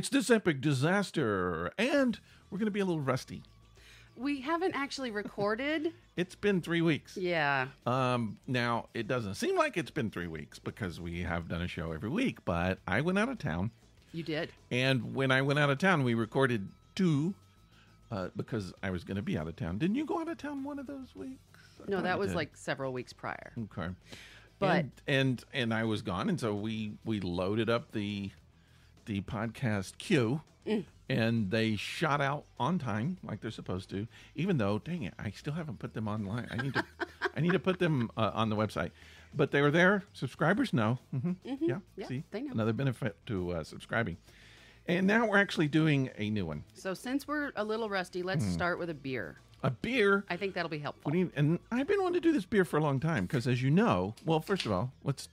It's This Epic Disaster, and we're going to be a little rusty. We haven't actually recorded. It's been 3 weeks. Yeah. Now, it doesn't seem like it's been 3 weeks because we have done a show every week, but I went out of town. You did. And when I went out of town, we recorded 2 because I was going to be out of town. Didn't you go out of town one of those weeks? No, that was like several weeks prior. Okay. But and I was gone, and so we loaded up the podcast queue, and they shot out on time like they're supposed to. Even though, dang it, I still haven't put them online. I need to put them on the website. But they were there. Subscribers know. Yeah. See, they know. Another benefit to subscribing. And now we're actually doing a new one. So since we're a little rusty, let's start with a beer. A beer. I think that'll be helpful. And I've been wanting to do this beer for a long time because, as you know, well, first of all, let's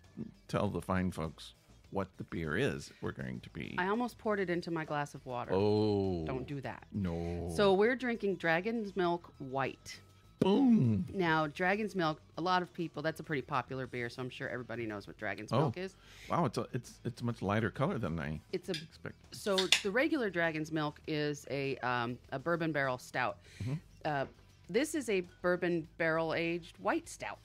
tell the fine folks what the beer is we're going to be. I almost poured it into my glass of water. Oh. Don't do that. No. So we're drinking Dragon's Milk White. Boom. Now, Dragon's Milk, a lot of people, that's a pretty popular beer, so I'm sure everybody knows what Dragon's Milk is. Wow, it's a much lighter color than I expected. So the regular Dragon's Milk is a bourbon barrel stout. This is a bourbon barrel aged white stout.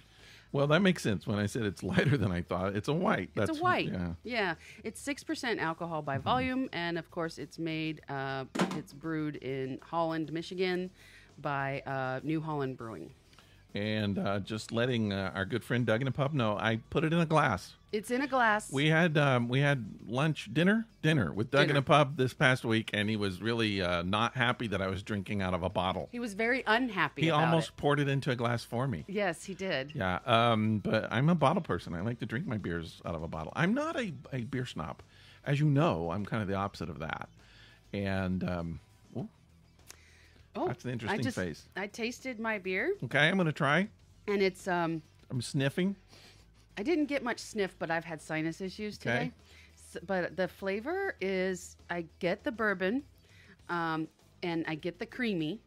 Well, that makes sense. When I said it's lighter than I thought, it's a white. It's a white. Yeah. It's 6% alcohol by volume, and of course, it's made. It's brewed in Holland, Michigan, by New Holland Brewing. And just letting our good friend Doug in the pub know, I put it in a glass. It's in a glass. We had dinner with Doug in the pub this past week, and he was really not happy that I was drinking out of a bottle. He was very unhappy. He about almost poured it into a glass for me. Yes, he did. Yeah, but I'm a bottle person. I like to drink my beers out of a bottle. I'm not a beer snob, as you know. I'm kind of the opposite of that, and. That's an interesting face. I tasted my beer. Okay, I'm going to try. And it's... I'm sniffing. I didn't get much sniff, but I've had sinus issues today. Okay. So, but the flavor is... I get the bourbon, and I get the creamy.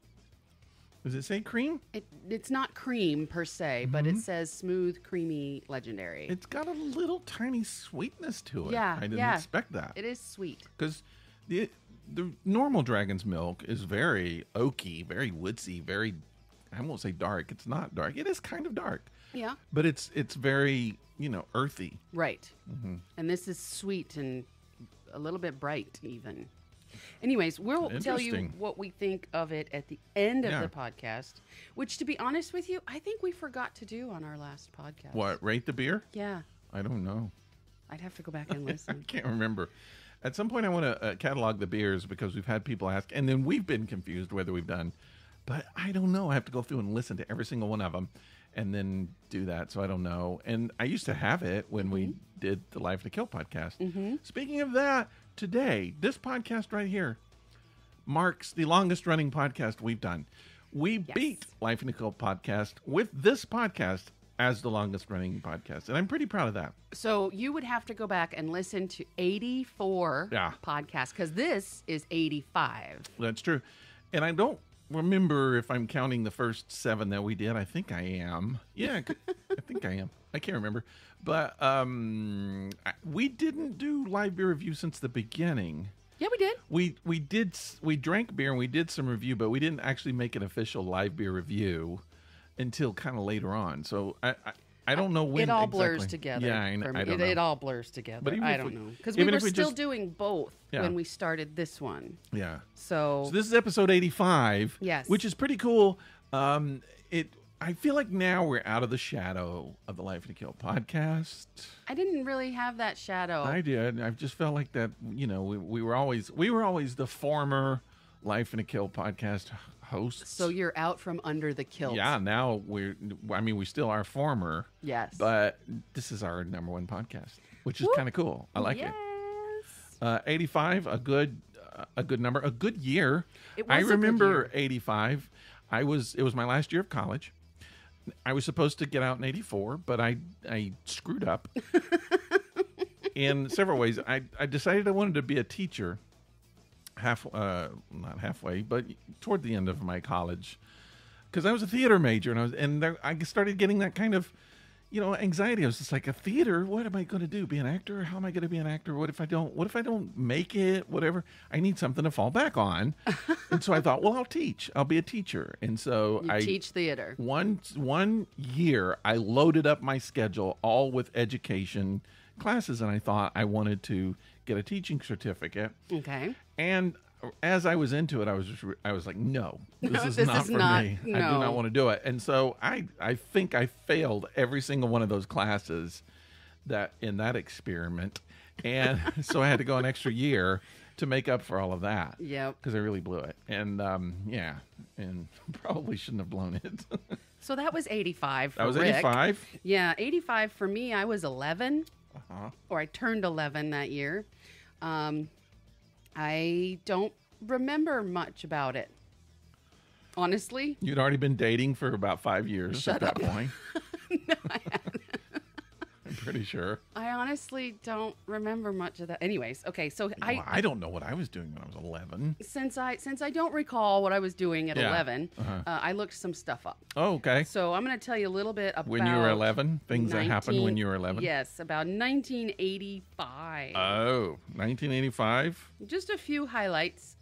Does it say cream? It's not cream, per se, but it says smooth, creamy, legendary. It's got a little tiny sweetness to it. Yeah, I didn't expect that. It is sweet. Because the normal Dragon's Milk is very oaky, very woodsy, very, I won't say dark. It's not dark. It is kind of dark. Yeah. But it's very, earthy. Right. And this is sweet and a little bit bright even. Anyways, we'll tell you what we think of it at the end of the podcast, which, to be honest with you, I think we forgot to do on our last podcast. What, rate the beer? Yeah. I don't know. I'd have to go back and listen. I can't remember. At some point, I want to catalog the beers because we've had people ask, and then we've been confused whether we've done. But I don't know. I have to go through and listen to every single one of them and then do that, so I don't know. And I used to have it when we did the Life to Kill podcast. Speaking of that, today, this podcast right here marks the longest-running podcast we've done. We beat Life to Kill podcast with this podcast as the longest-running podcast, and I'm pretty proud of that. So you would have to go back and listen to 84 podcasts, because this is 85. That's true. And I don't remember if I'm counting the first 7 that we did. I think I am. Yeah, I think I am. I can't remember. But we didn't do live beer review since the beginning. Yeah, we did. We drank beer and we did some review, but we didn't actually make an official live beer review until kind of later on. So I don't know when it all exactly. blurs together. Yeah, I don't know. It all blurs together. But I don't know, because we were still doing both when we started this one. Yeah. So this is episode 85. Yes. Which is pretty cool. I feel like now we're out of the shadow of the Life to Kill podcast. I didn't really have that shadow. I did. I just felt like that. We were always the former Life to Kill podcast hosts. So you're out from under the kilt. Yeah, now we still are former. Yes. But this is our number 1 podcast, which is kind of cool. I like it. 85, a good number, a good year. I remember 85. It was my last year of college. I was supposed to get out in 84, but I screwed up in several ways. I decided I wanted to be a teacher. Not halfway, but toward the end of my college, because I was a theater major, and I started getting that kind of, anxiety. I was just like, a theater. What am I going to do? Be an actor? How am I going to be an actor? What if I don't? What if I don't make it? Whatever. I need something to fall back on. And so I thought, well, I'll teach. I'll be a teacher. And so I teach theater. One year, I loaded up my schedule all with education classes, and I thought I wanted to get a teaching certificate. Okay. And as I was into it, I was like, no, this is not for me. No. I do not want to do it. And so I think I failed every single one of those classes in that experiment. And so I had to go an extra year to make up for all of that. Yep. Because I really blew it. And and probably shouldn't have blown it. So that was 85 for That was Rick. 85? Yeah, 85 for me. I was 11. Uh-huh. Or I turned 11 that year. I don't remember much about it. Honestly. You'd already been dating for about 5 years at that point. No, I haven't. I'm pretty sure. I honestly don't remember much of that. Anyways, okay, so I don't know what I was doing when I was 11. Since I don't recall what I was doing at 11, I looked some stuff up. Oh, okay. So I'm going to tell you a little bit about when you were 11, things that happened when you were 11. Yes, about 1985. Oh, 1985. Just a few highlights.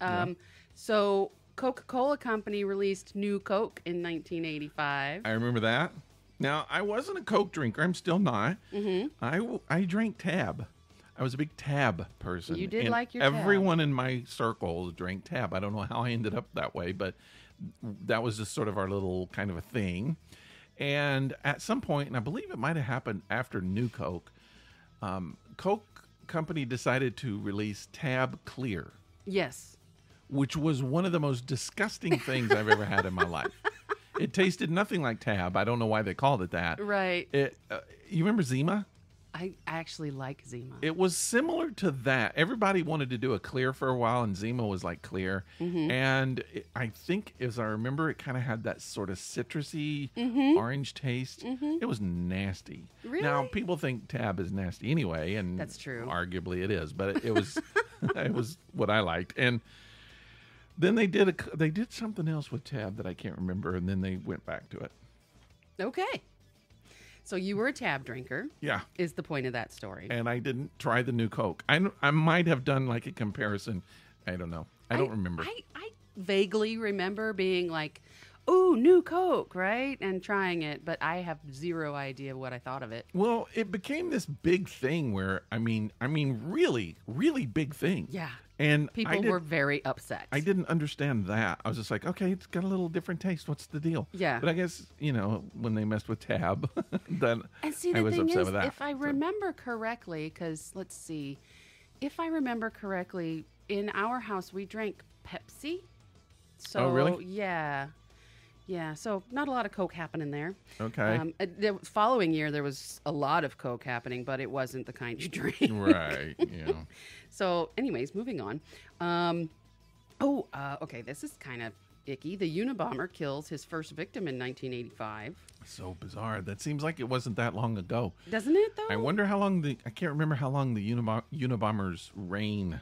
So Coca-Cola Company released New Coke in 1985. I remember that. Now, I wasn't a Coke drinker. I'm still not. Mm-hmm. I drank Tab. I was a big Tab person. You did and like your Tab. Everyone in my circle drank Tab. I don't know how I ended up that way, but that was just sort of our little kind of a thing. And at some point, and I believe it might have happened after New Coke, Coke Company decided to release Tab Clear. Yes. Which was one of the most disgusting things I've ever had in my life. It tasted nothing like Tab. I don't know why they called it that. Right. You remember Zima? I actually like Zima. It was similar to that. Everybody wanted to do a clear for a while, and Zima was like clear. Mm-hmm. And I think, as I remember, it kind of had that sort of citrusy orange taste. Mm-hmm. It was nasty. Really? Now, people think Tab is nasty anyway, and that's true. Arguably it is, but it was it was what I liked. And then they did something else with Tab that I can't remember, and then they went back to it. Okay. So you were a Tab drinker. Yeah. Is the point of that story. And I didn't try the New Coke. I might have done like a comparison. I don't know. I don't remember. I vaguely remember being like, ooh, New Coke, right? And trying it, but I have zero idea what I thought of it. Well, it became this big thing where, I mean, really, really big thing. Yeah. And people were very upset. I didn't understand that. I was just like, okay, it's got a little different taste. What's the deal? Yeah. But I guess, when they messed with Tab, then and see, I was upset with that. If I remember correctly, because let's see, if I remember correctly, in our house we drank Pepsi. So, oh, really? Yeah. Yeah, so not a lot of Coke happening there. Okay. The following year, there was a lot of Coke happening, but it wasn't the kind you drink. Right, yeah. So, anyways, moving on. Okay, this is kind of icky. The Unabomber kills his first victim in 1985. So bizarre. That seems like it wasn't that long ago. Doesn't it, though? I wonder how long I can't remember how long the Unabomber's reign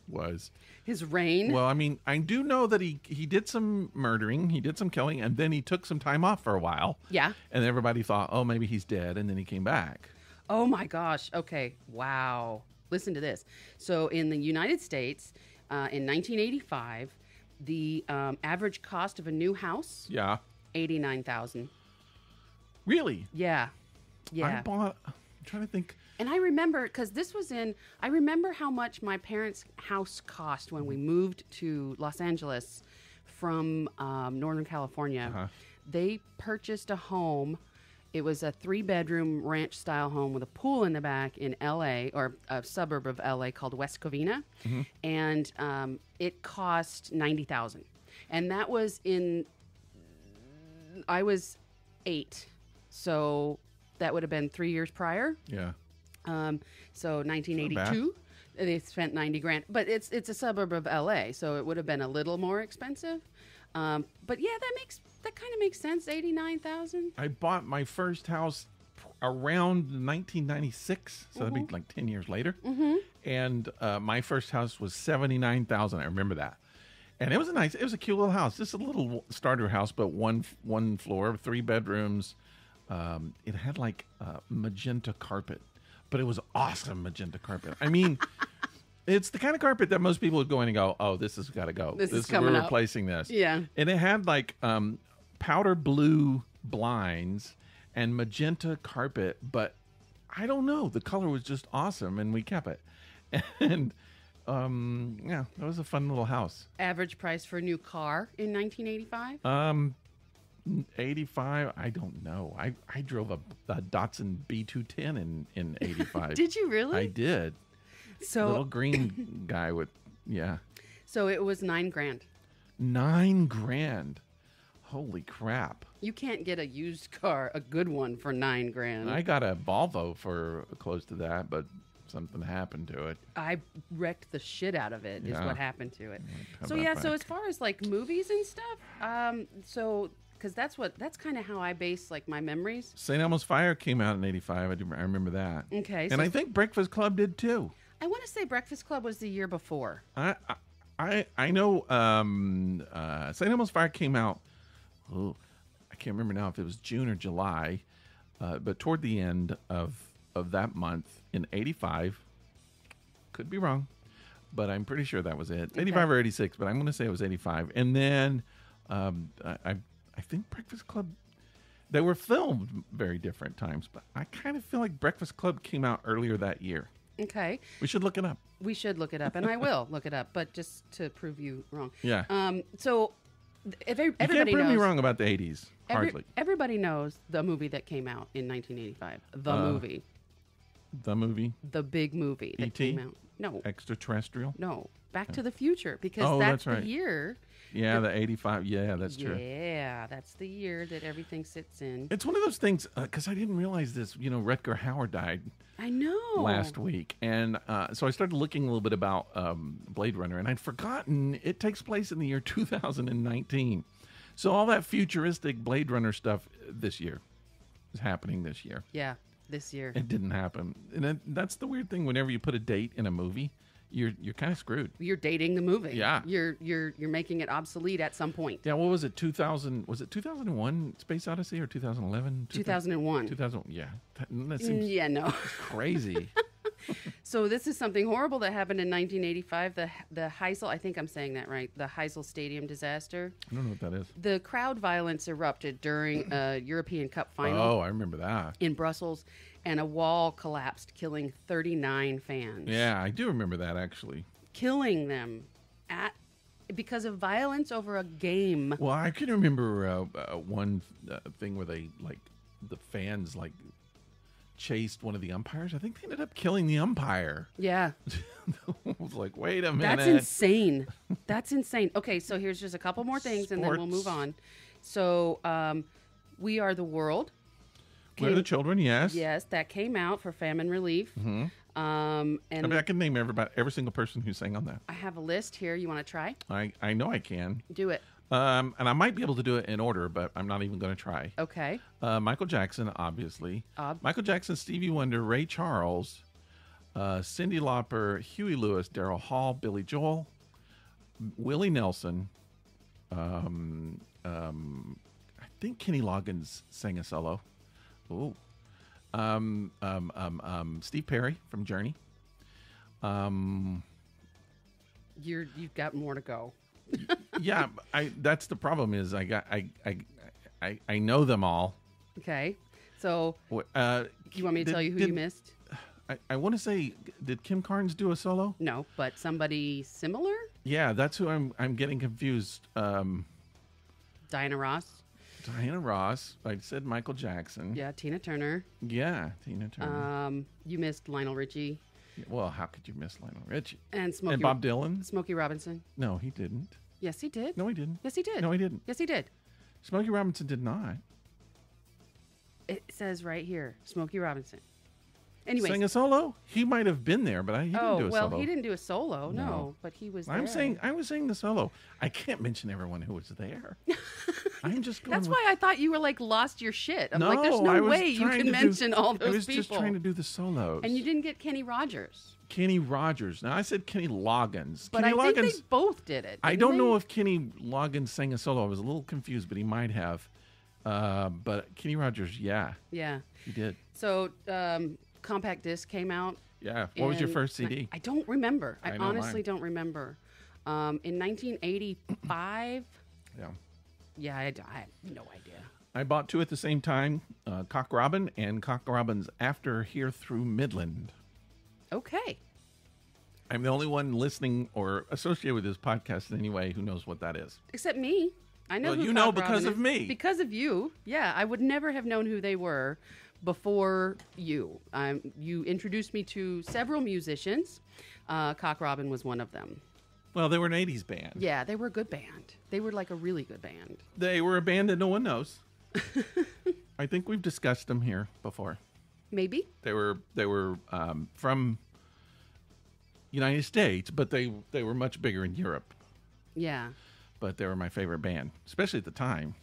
was. His reign? Well, I mean, I do know that he did some murdering, he did some killing, and then he took some time off for a while. Yeah. And everybody thought, oh, maybe he's dead, and then he came back. Oh, my gosh. Okay. Wow. Listen to this. So in the United States, in 1985, the average cost of a new house? Yeah. $89,000. Really? Yeah. I'm trying to think. And I remember, because I remember how much my parents' house cost when we moved to Los Angeles from Northern California. Uh-huh. They purchased a home. It was a 3-bedroom ranch-style home with a pool in the back in L.A., or a suburb of L.A. called West Covina. Mm-hmm. And it cost $90,000. And that was I was 8. So that would have been 3 years prior. Yeah. So 1982, they spent $90,000, but it's a suburb of LA, so it would have been a little more expensive. But yeah, that kind of makes sense. $89,000. I bought my first house around 1996, so that'd be like 10 years later. Mm-hmm. And my first house was $79,000. I remember that. And it was a cute little house. Just a little starter house, but one floor, 3 bedrooms. it had like magenta carpet, but it was awesome magenta carpet. I mean, it's the kind of carpet that most people would go in and go, "Oh, this has got to go. This is coming we're up. replacing this." Yeah. And it had like powder blue blinds and magenta carpet, but I don't know. The color was just awesome, and we kept it. And yeah, that was a fun little house. Average price for a new car in 1985? 85, I don't know. I drove a Datsun B210 in 85. Did you really? I did. So Little green guy with, yeah. So it was $9,000. $9,000. Holy crap. You can't get a used car, a good one, for $9,000. I got a Volvo for close to that, but something happened to it. I wrecked the shit out of it, is Yeah. what happened to it. Come So on yeah, so back. as far as like movies and stuff, because that's kind of how I base like my memories. St. Elmo's Fire came out in 85. I remember that. Okay, And so I think Breakfast Club did too. I want to say Breakfast Club was the year before. I know St. Elmo's Fire came out, I can't remember now if it was June or July, but toward the end of that month in 85. Could be wrong, but I'm pretty sure that was it. Okay. 85 or 86, but I'm going to say it was 85. And then I think Breakfast Club, they were filmed very different times, but I kind of feel like Breakfast Club came out earlier that year. Okay, We should look it up. we should look it up, and I will look it up, but just to prove you wrong. Yeah. So if You everybody can't prove knows, me wrong about the 80s. Hardly. everybody knows the movie that came out in 1985. The movie, The movie, the big movie that E.T.? came out. No, Extraterrestrial. no, Back to the Future, because Oh, that's that's right. the year. Yeah, the 85. Yeah, that's true. Yeah, that's the year that everything sits in. It's one of those things, because I didn't realize this. Rutger Hauer died I know. last week. And so I started looking a little bit about Blade Runner, and I'd forgotten it takes place in the year 2019. So all that futuristic Blade Runner stuff this year is happening this year. Yeah, this year. It didn't happen. And that's the weird thing. Whenever you put a date in a movie, you're kind of screwed. You're dating the movie. Yeah. You're making it obsolete at some point. Yeah, what was it? 2000? Was it 2001 Space Odyssey or 2011? 2001. 2000. Yeah, that seems Yeah, no. crazy. So this is something horrible that happened in 1985. The Heysel, I think I'm saying that right. The Heysel Stadium disaster. I don't know what that is. The crowd violence erupted during a European Cup final Oh, I remember that. in Brussels, and a wall collapsed, killing 39 fans. Yeah, I do remember that actually. Killing them because of violence over a game. Well, I can remember one thing where the fans chased one of the umpires. I think they ended up killing the umpire. Yeah. I was like, wait a minute. That's insane. That's insane. Okay, so here's just a couple more things, and then we'll Sports. move on. So, We Are the World. We're the Children, yes. Yes, that came out for famine relief. Mm-hmm. And I mean, I can name every single person who sang on that. I have a list here. You want to try? I know I can. Do it. And I might be able to do it in order, but I'm not even going to try. Okay. Michael Jackson, obviously. Michael Jackson, Stevie Wonder, Ray Charles, Cyndi Lauper, Huey Lewis, Daryl Hall, Billy Joel, Willie Nelson. I think Kenny Loggins sang a solo. Ooh. Steve Perry from Journey. You've got more to go. Yeah, that's the problem is I know them all. Okay. So, you want me to did- tell you who did- you missed? I want to say, did Kim Carnes do a solo? No, but somebody similar? Yeah, that's who I'm getting confused. Diana Ross. Diana Ross. I said Michael Jackson. Yeah, Tina Turner. Yeah, Tina Turner. You missed Lionel Richie Well, how could you miss Lionel Richie? and Smokey. And Bob Dylan? Smokey Robinson. No, he didn't. Yes, he did. No, he didn't. Yes, he did. No, he didn't. Yes, he did. Smokey Robinson did not. It says right here, Smokey Robinson. Anyways, Sang a solo? He might have been there, but he didn't do a solo. he didn't do a solo, no, No. but he was I was saying the solo. I can't mention everyone who was there. I'm just going That's with, why I thought you were like lost your shit. I'm no, like, there's I no was way you trying can to mention all I those was people. just trying to do the solos. And you didn't get Kenny Rogers. Kenny Rogers. Now I said Kenny Loggins. But Kenny I think Loggins. they both did it. I didn't don't they? know if Kenny Loggins sang a solo. I was a little confused, but he might have. But Kenny Rogers, yeah, he did. So compact disc came out. Yeah. What was your first CD? I don't remember. I honestly don't remember. In 1985. Yeah. Yeah, I have no idea. I bought two at the same time, Cock Robin and Cock Robin's After Here Through Midland. Okay. I'm the only one listening or associated with this podcast anyway who knows what that is. Except me. I know who you know Cock because Robin of is. me. Because of you. Yeah, I would never have known who they were before you. You introduced me to several musicians. Cock Robin was one of them. Well, they were an 80s band. Yeah, they were a good band. They were like a really good band. They were a band that no one knows. I think we've discussed them here before. Maybe. They were from United States, but they were much bigger in Europe. Yeah. But they were my favorite band, especially at the time.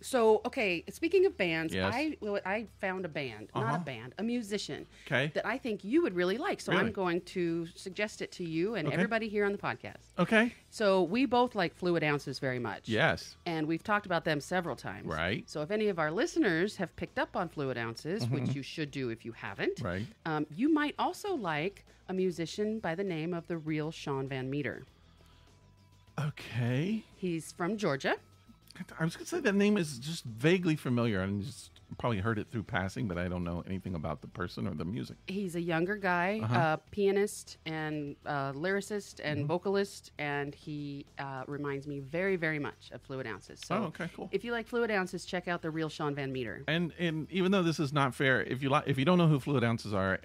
So, okay, speaking of bands, Yes. I found a band, not a band, a musician that I think you would really like. So Really? I'm going to suggest it to you and Okay. everybody here on the podcast. Okay. So we both like Fluid Ounces very much. Yes. And we've talked about them several times. Right. So if any of our listeners have picked up on Fluid Ounces, which you should do if you haven't, Right. You might also like a musician by the name of the real Sean Van Meter. Okay. He's from Georgia. I was going to say that name is just vaguely familiar. I just probably heard it through passing, but I don't know anything about the person or the music. He's a younger guy, pianist and lyricist and vocalist, and he reminds me very, very much of Fluid Ounces. So okay, cool. if you like Fluid Ounces, check out the real Sean Van Meter. And even though this is not fair, if you don't know who Fluid Ounces are,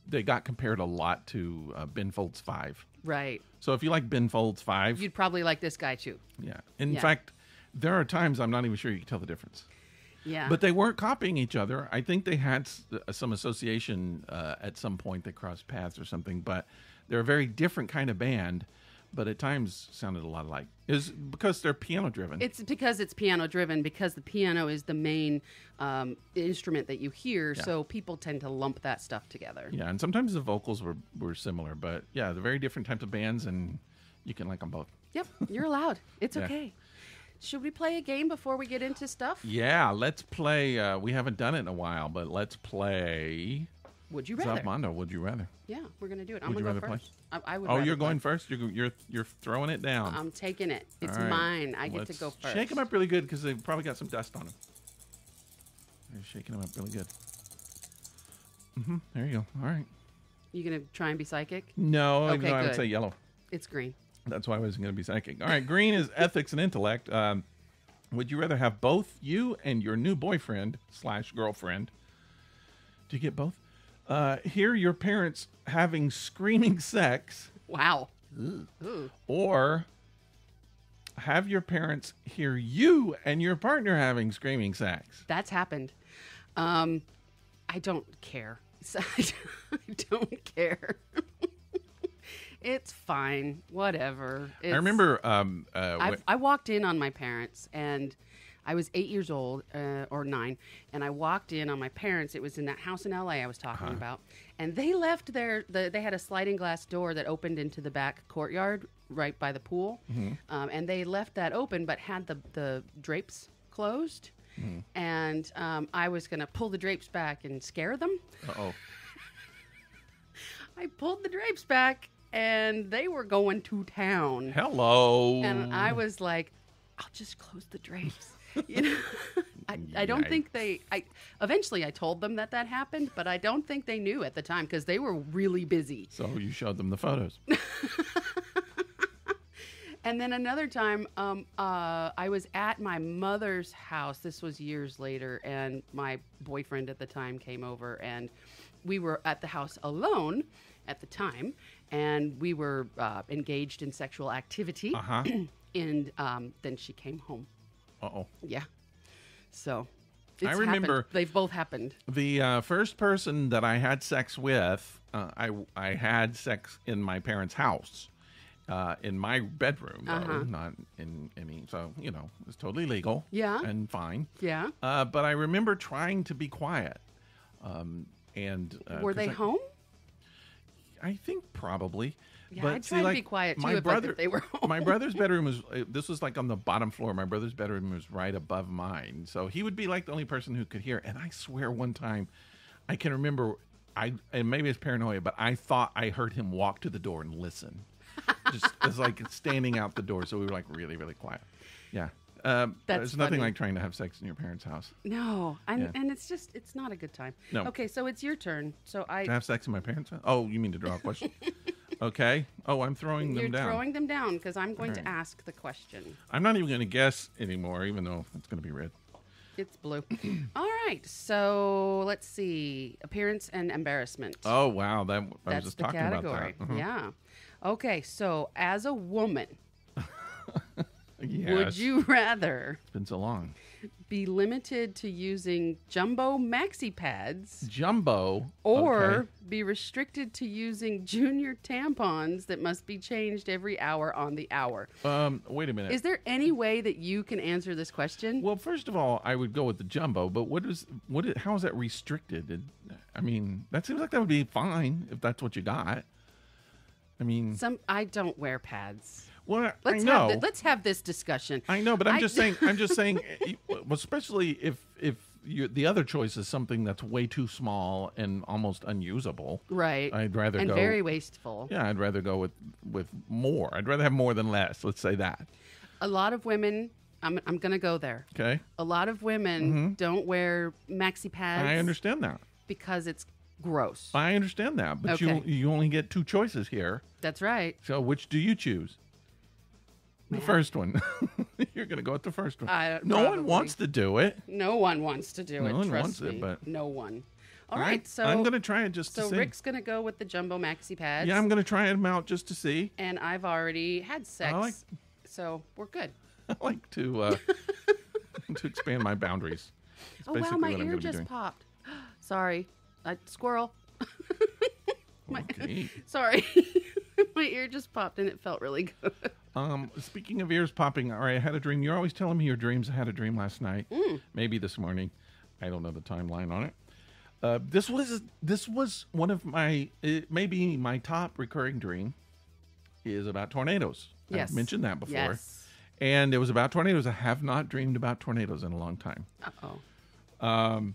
they got compared a lot to Ben Folds 5. Right. So if you like Ben Folds 5, You'd probably like this guy too. yeah. In fact, there are times I'm not even sure you can tell the difference. Yeah. But they weren't copying each other. I think they had some association at some point. They crossed paths or something. But they're a very different kind of band, but at times sounded a lot alike. Is because they're piano driven. It's because it's piano driven, because the piano is the main instrument that you hear. Yeah. So people tend to lump that stuff together. Yeah, and sometimes the vocals were similar. But yeah, they're very different types of bands, and you can like them both. Yep, you're allowed. It's Yeah. okay. Should we play a game before we get into stuff? Yeah, let's play. We haven't done it in a while, but let's play. Would you rather? Zapmondo, would you rather? Yeah, we're gonna do it. Would I'm you gonna go rather first. I would. Oh, rather you're going play. first. You're throwing it down. I'm taking it. It's All right. mine. I get to Let's go first. Shake them up really good because they've probably got some dust on them. They're shaking them up really good. There you go. All right. You gonna try and be psychic? No, Okay, no, I would good. say yellow. It's green. That's why I wasn't going to be psychic. All right. Green is ethics and intellect. Would you rather have both you and your new boyfriend / girlfriend? Do you get both? Hear your parents having screaming sex, Wow. Ooh. or have your parents hear you and your partner having screaming sex? That's happened. I don't care. I don't care. It's fine. Whatever. I remember. I walked in on my parents, and I was 8 years old, or 9, and I walked in on my parents. It was in that house in L.A. I was talking about, and they left they had a sliding glass door that opened into the back courtyard right by the pool, and they left that open, but had the drapes closed, and I was going to pull the drapes back and scare them. Uh-oh. I pulled the drapes back, and they were going to town. Hello. And I was like, I'll just close the drapes. You know, I don't think eventually I told them that happened, but I don't think they knew at the time because they were really busy. So you showed them the photos. And then another time, I was at my mother's house. This was years later, and my boyfriend at the time came over, and we were at the house alone at the time, and we were engaged in sexual activity. And then she came home. Uh-oh. Yeah. So it's I remember happened. They've both happened. The first person that I had sex with, I had sex in my parents' house, in my bedroom, though, not in any. So, you know, it was totally legal. Yeah. And fine. Yeah. But I remember trying to be quiet. And Were they home? I think probably. Yeah, but I'd try to be quiet too if they were home. My brother's bedroom was, this was like on the bottom floor. My brother's bedroom was right above mine. So he would be like the only person who could hear. And I swear one time, I can remember, and maybe it's paranoia, but I thought I heard him walk to the door and listen. Just as like standing out the door. So we were like really, really quiet. Yeah. There's nothing like trying to have sex in your parents' house. No, and it's not a good time. No. Okay, so it's your turn. So to have sex in my parents' house? Oh, you mean to draw a question? Okay. Oh, I'm throwing them down. You're throwing them down because I'm going to ask the question. I'm not even going to guess anymore, even though it's going to be red. It's blue. All right. So let's see. Appearance and embarrassment. Oh, wow. I was just the talking category. about that. Yeah. Okay. So as a woman, yes. would you rather It's been so long. be limited to using jumbo maxi pads Jumbo. or Okay. be restricted to using junior tampons that must be changed every hour on the hour? Wait a minute. Is there any way that you can answer this question? Well, first of all, I would go with the jumbo, but how is that restricted? I mean, that seems like that would be fine if that's what you got. I mean, I don't wear pads. Well, I know. Let's have this discussion. I know, but I'm just saying. Especially if the other choice is something that's way too small and almost unusable. Right. I'd rather and go very wasteful. Yeah, I'd rather go with more. I'd rather have more than less. Let's say that. A lot of women. I'm going to go there. Okay. A lot of women don't wear maxi pads. I understand that because it's gross. I understand that, but Okay. you only get two choices here. That's right. So which do you choose? The first one. You're going to go with the first one. No one wants to do it. No one wants to do it. No one trust wants me. it, but no one. All right, so I'm going to try it just to see. So Rick's going to go with the jumbo maxi pads. Yeah, I'm going to try them out just to see. And I've already had sex, so we're good. I like to to expand my boundaries. That's oh wow, basically my what I'm ear gonna be just doing. popped. Sorry, squirrel. Okay. Sorry, my ear just popped and it felt really good. Speaking of ears popping, all right, I had a dream. You're always telling me your dreams. I had a dream last night, maybe this morning. I don't know the timeline on it. This was one of my maybe my top recurring dream is about tornadoes. Yes. I've mentioned that before. Yes. And it was about tornadoes. I have not dreamed about tornadoes in a long time. Uh-oh.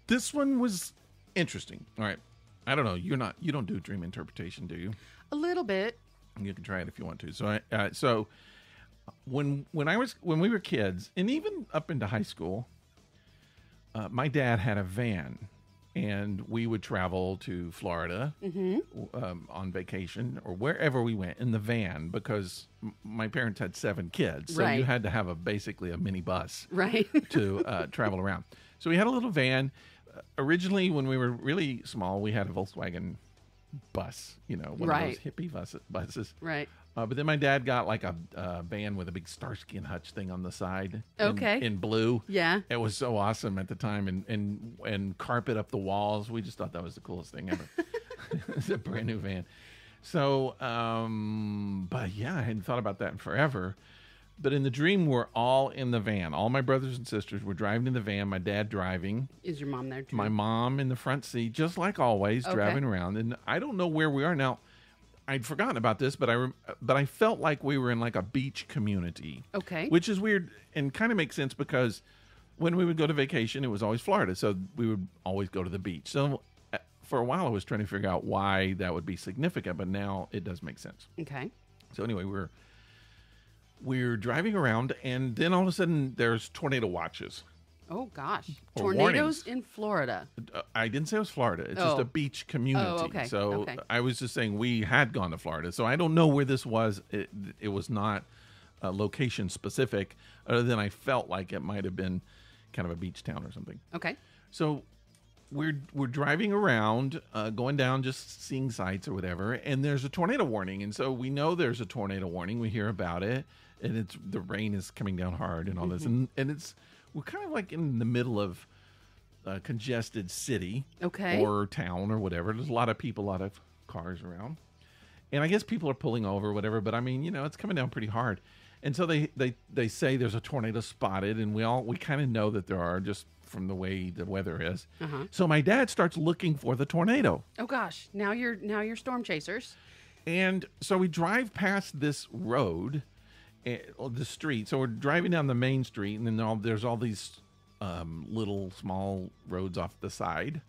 This one was interesting. All right. I don't know. You don't do dream interpretation, do you? A little bit. You can try it if you want to. So when we were kids, and even up into high school, my dad had a van, and we would travel to Florida on vacation or wherever we went in the van because my parents had 7 kids, so you had to have basically a mini bus to travel around. So we had a little van. Originally, when we were really small, we had a Volkswagen bus, one of those hippie buses. Right. But then my dad got like a van with a big Starsky and Hutch thing on the side. In blue. Yeah. It was so awesome at the time, and carpet up the walls. We just thought that was the coolest thing ever. It's a brand new van. So, but yeah, I hadn't thought about that in forever. But in the dream, we're all in the van. All my brothers and sisters were driving in the van. My dad driving. Is your mom there too? My mom in the front seat, just like always, driving around. And I don't know where we are now. I'd forgotten about this, but I felt like we were in like a beach community. Okay. Which is weird and kind of makes sense because when we would go to vacation, it was always Florida. So we would always go to the beach. So for a while, I was trying to figure out why that would be significant, but now it does make sense. Okay. So anyway, we're driving around, and then all of a sudden, there's tornado watches. Oh, gosh. Or Tornadoes warnings. in Florida. I didn't say it was Florida. It's just a beach community. Oh, okay. So I was just saying we had gone to Florida. So I don't know where this was. It was not location specific, other than I felt like it might have been kind of a beach town or something. Okay. So we're driving around, going down, just seeing sights or whatever, and there's a tornado warning. And so we know there's a tornado warning. We hear about it, and the rain is coming down hard and all this, and we're kind of like in the middle of a congested city or town or whatever. There's a lot of people, a lot of cars around, and I guess people are pulling over or whatever. But I mean, it's coming down pretty hard, and so they say there's a tornado spotted, and we kind of know that there are just from the way the weather is. Uh-huh. So my dad starts looking for the tornado. Oh gosh, now you're storm chasers. And so we drive past this road, the street. So we're driving down the main street, and then there's all these little small roads off the side,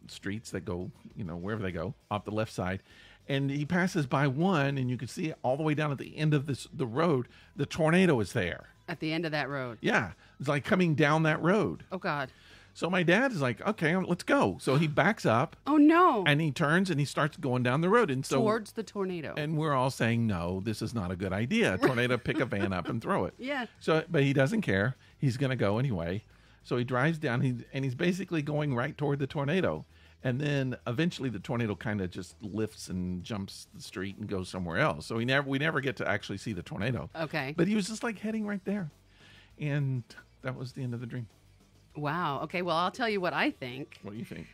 streets that go, wherever they go, off the left side. And he passes by one, and you can see it all the way down at the end of the road. The tornado is there. At the end of that road. Yeah. It's like coming down that road. Oh, God. So my dad is like, okay, let's go. So he backs up. Oh, no. And he turns and he starts going down the road. And so towards the tornado. And we're all saying, no, this is not a good idea. Tornado, pick a van up and throw it. Yeah. So, but he doesn't care. He's going to go anyway. So he drives down and he's basically going right toward the tornado. And then eventually the tornado kind of just lifts and jumps the street and goes somewhere else. So we never get to actually see the tornado. Okay. But he was just like heading right there. And that was the end of the dream. Wow. Okay. Well, I'll tell you what I think. What do you think?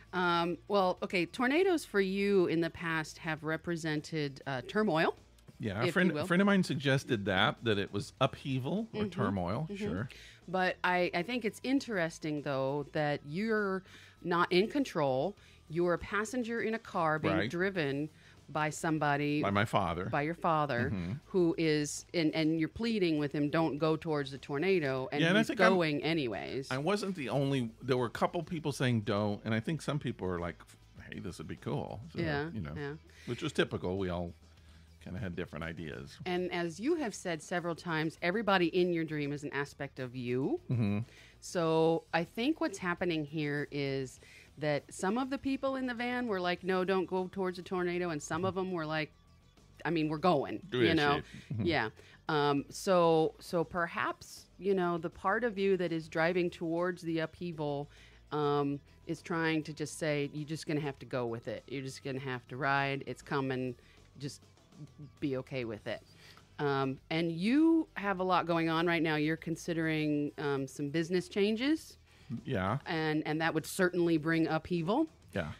Well, okay. Tornadoes for you in the past have represented turmoil. Yeah. A friend of mine suggested that it was upheaval or turmoil. Mm-hmm. Sure. But I think it's interesting, though, that you're not in control. You're a passenger in a car being driven by somebody. By my father. By your father, who is, and you're pleading with him, don't go towards the tornado, and he's going anyways. I wasn't the only, there were a couple people saying don't, and I think some people were like, hey, this would be cool. So, which was typical. We all kind of had different ideas. And as you have said several times, everybody in your dream is an aspect of you. Mm-hmm. So I think what's happening here is that some of the people in the van were like, no, don't go towards a tornado. And some of them were like, we're going, Mm-hmm. Yeah. So perhaps, the part of you that is driving towards the upheaval is trying to just say, you're just going to have to go with it. You're just going to have to ride. It's coming. Just be okay with it. And you have a lot going on right now. You're considering some business changes. Yeah. And that would certainly bring upheaval. Yeah.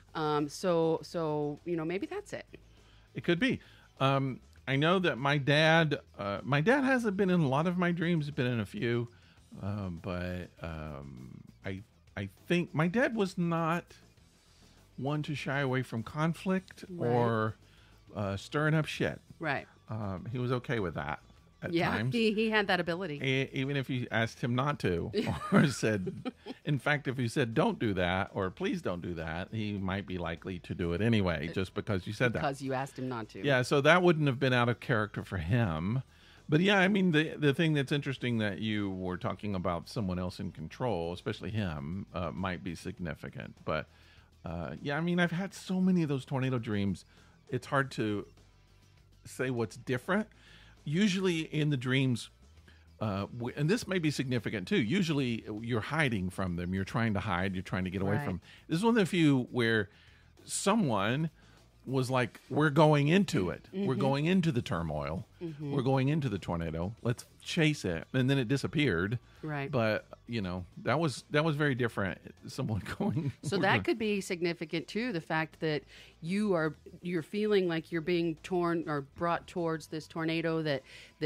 So maybe that's it. It could be. I know that my dad hasn't been in a lot of my dreams. He's been in a few. But I think my dad was not one to shy away from conflict or stirring up shit. Right. He was okay with that at times. Yeah, he had that ability. Even if you asked him not to, or said, in fact, if you said don't do that, or please don't do that, he might be likely to do it anyway, just because you said that. Because you asked him not to. Yeah, so that wouldn't have been out of character for him. But yeah, the thing that's interesting that you were talking about someone else in control, especially him, might be significant. But I've had so many of those tornado dreams. It's hard to say what's different. Usually in the dreams, and this may be significant too, usually you're hiding from them. You're trying to hide. You're trying to get away from them. This is one of the few where someone was like, we're going into it. Mm-hmm. We're going into the turmoil. Mm-hmm. We're going into the tornado. Let's chase it. And then it disappeared. Right. But, that was very different. Someone going. So that could be significant too. The fact that you're feeling like you're being torn or brought towards this tornado that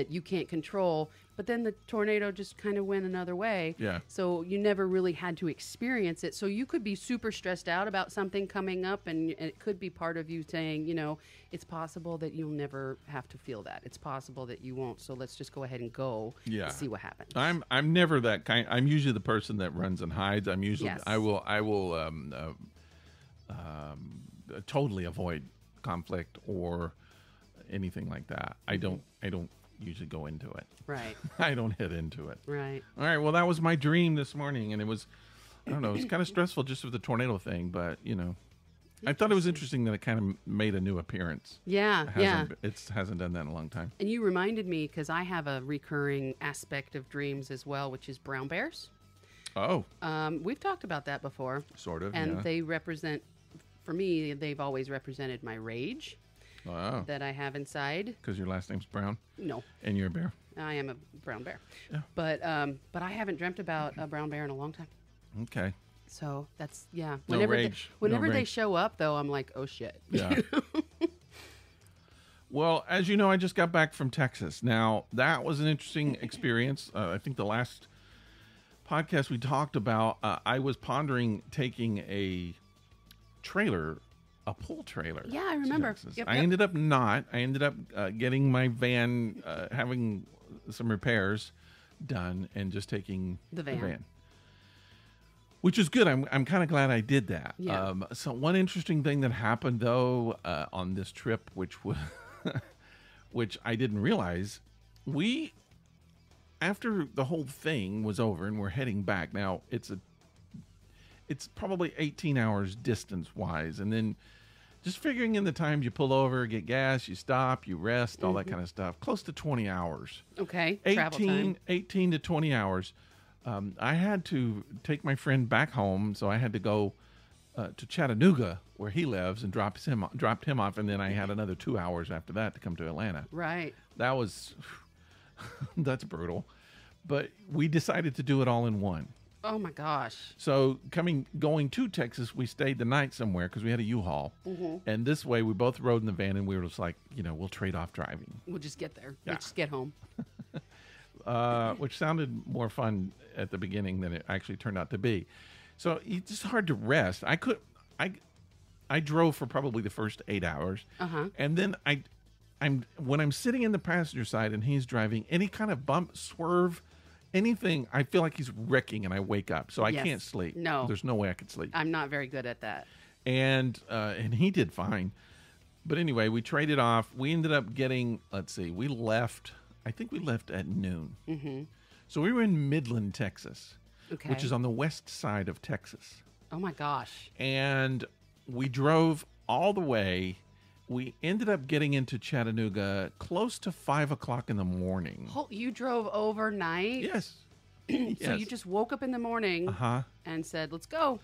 you can't control. But then the tornado just kind of went another way. Yeah. So you never really had to experience it. So you could be super stressed out about something coming up, and it could be part of you saying, it's possible that you'll never have to feel that. It's possible that you won't. So let's just go ahead and go and see what happens. I'm never that kind. I'm usually the person that runs and hides. I'm usually I will totally avoid conflict or anything like that. I don't usually go into it. Right. I don't head into it. Right. All right. Well, that was my dream this morning, and it was, I don't know, it's kind of stressful just with the tornado thing, but I thought it was interesting that it kind of made a new appearance. Yeah. It hasn't done that in a long time. And you reminded me, because I have a recurring aspect of dreams as well, which is brown bears. Oh. We've talked about that before. Sort of. And they represent, for me, they've always represented my rage. Wow. That I have inside. Because your last name's Brown? No. And you're a bear? I am a brown bear. Yeah. But I haven't dreamt about a brown bear in a long time. Okay. So that's, yeah. Whenever they show up, though, I'm like, oh, shit. Yeah. Well, as you know, I just got back from Texas. Now, that was an interesting experience. I think the last podcast, we talked about, I was pondering taking a pull trailer. Yeah, I remember. Yep. I ended up not. I ended up getting my van, having some repairs done, and just taking the van. Which is good. I'm kind of glad I did that. Yeah. So one interesting thing that happened, though, on this trip, which was which I didn't realize, after the whole thing was over and we're heading back. Now it's probably 18 hours distance wise, and then just figuring in the times you pull over, get gas, you stop, you rest, all that kind of stuff. Close to 20 hours. Okay. Travel time. 18 to 20 hours. I had to take my friend back home, so I had to go to Chattanooga, where he lives, and dropped him off, and then I had another 2 hours after that to come to Atlanta. Right. That was that's brutal, but we decided to do it all in one. Oh my gosh! So going to Texas, we stayed the night somewhere because we had a U-Haul, and this way we both rode in the van, and we were just like, we'll trade off driving. We'll just get there. Yeah. We'll just get home. Which sounded more fun at the beginning than it actually turned out to be. So it's just hard to rest. I drove for probably the first 8 hours, and then when I'm sitting in the passenger side and he's driving, any kind of bump, swerve, anything, I feel like he's wrecking, and I wake up. So I can't sleep. No, there's no way I could sleep. I'm not very good at that. And he did fine. But anyway, we traded off. We ended up getting. We left. I think we left at noon. Mm-hmm. So we were in Midland, Texas, which is on the west side of Texas. Oh, my gosh. And we drove all the way. We ended up getting into Chattanooga close to 5 o'clock in the morning. You drove overnight? Yes. So you just woke up in the morning and said, let's go.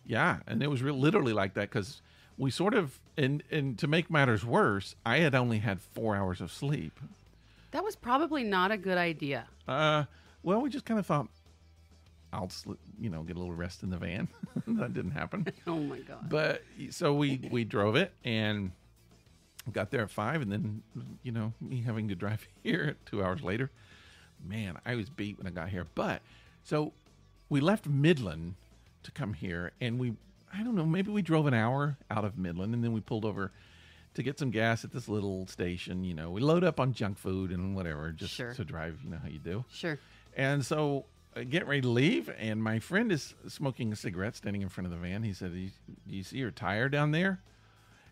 Yeah, and it was literally like that because we sort of, and to make matters worse, I had only had 4 hours of sleep. That was probably not a good idea. Well, we just kind of thought, I'll get a little rest in the van. That didn't happen. Oh my God. But so we drove it and got there at 5, and then, me having to drive here 2 hours later. Man, I was beat when I got here. But so we left Midland to come here, and I don't know, maybe we drove an hour out of Midland, and then we pulled over to get some gas at this little station. We load up on junk food and whatever, just to drive, how you do. Sure. And so I get ready to leave, and my friend is smoking a cigarette standing in front of the van. He said, do you see your tire down there?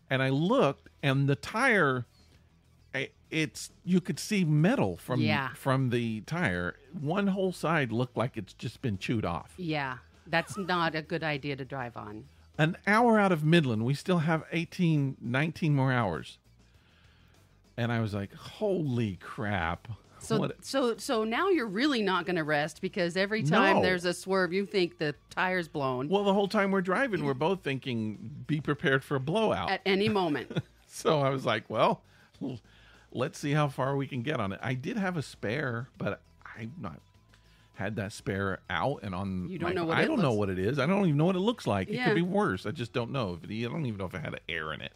And I looked, and the tire, you could see metal from the tire. One whole side looked like it's just been chewed off. Yeah, that's not a good idea to drive on. An hour out of Midland, we still have 19 more hours. And I was like, holy crap. So now you're really not going to rest because every time there's a swerve, you think the tire's blown. Well, the whole time we're driving, we're both thinking, be prepared for a blowout. At any moment. So I was like, well, let's see how far we can get on it. I did have a spare, but I've not had that spare out and on. You don't know what I don't know what it is. I don't even know what it looks like. Yeah. It could be worse. I just don't know. I don't even know if it had air in it.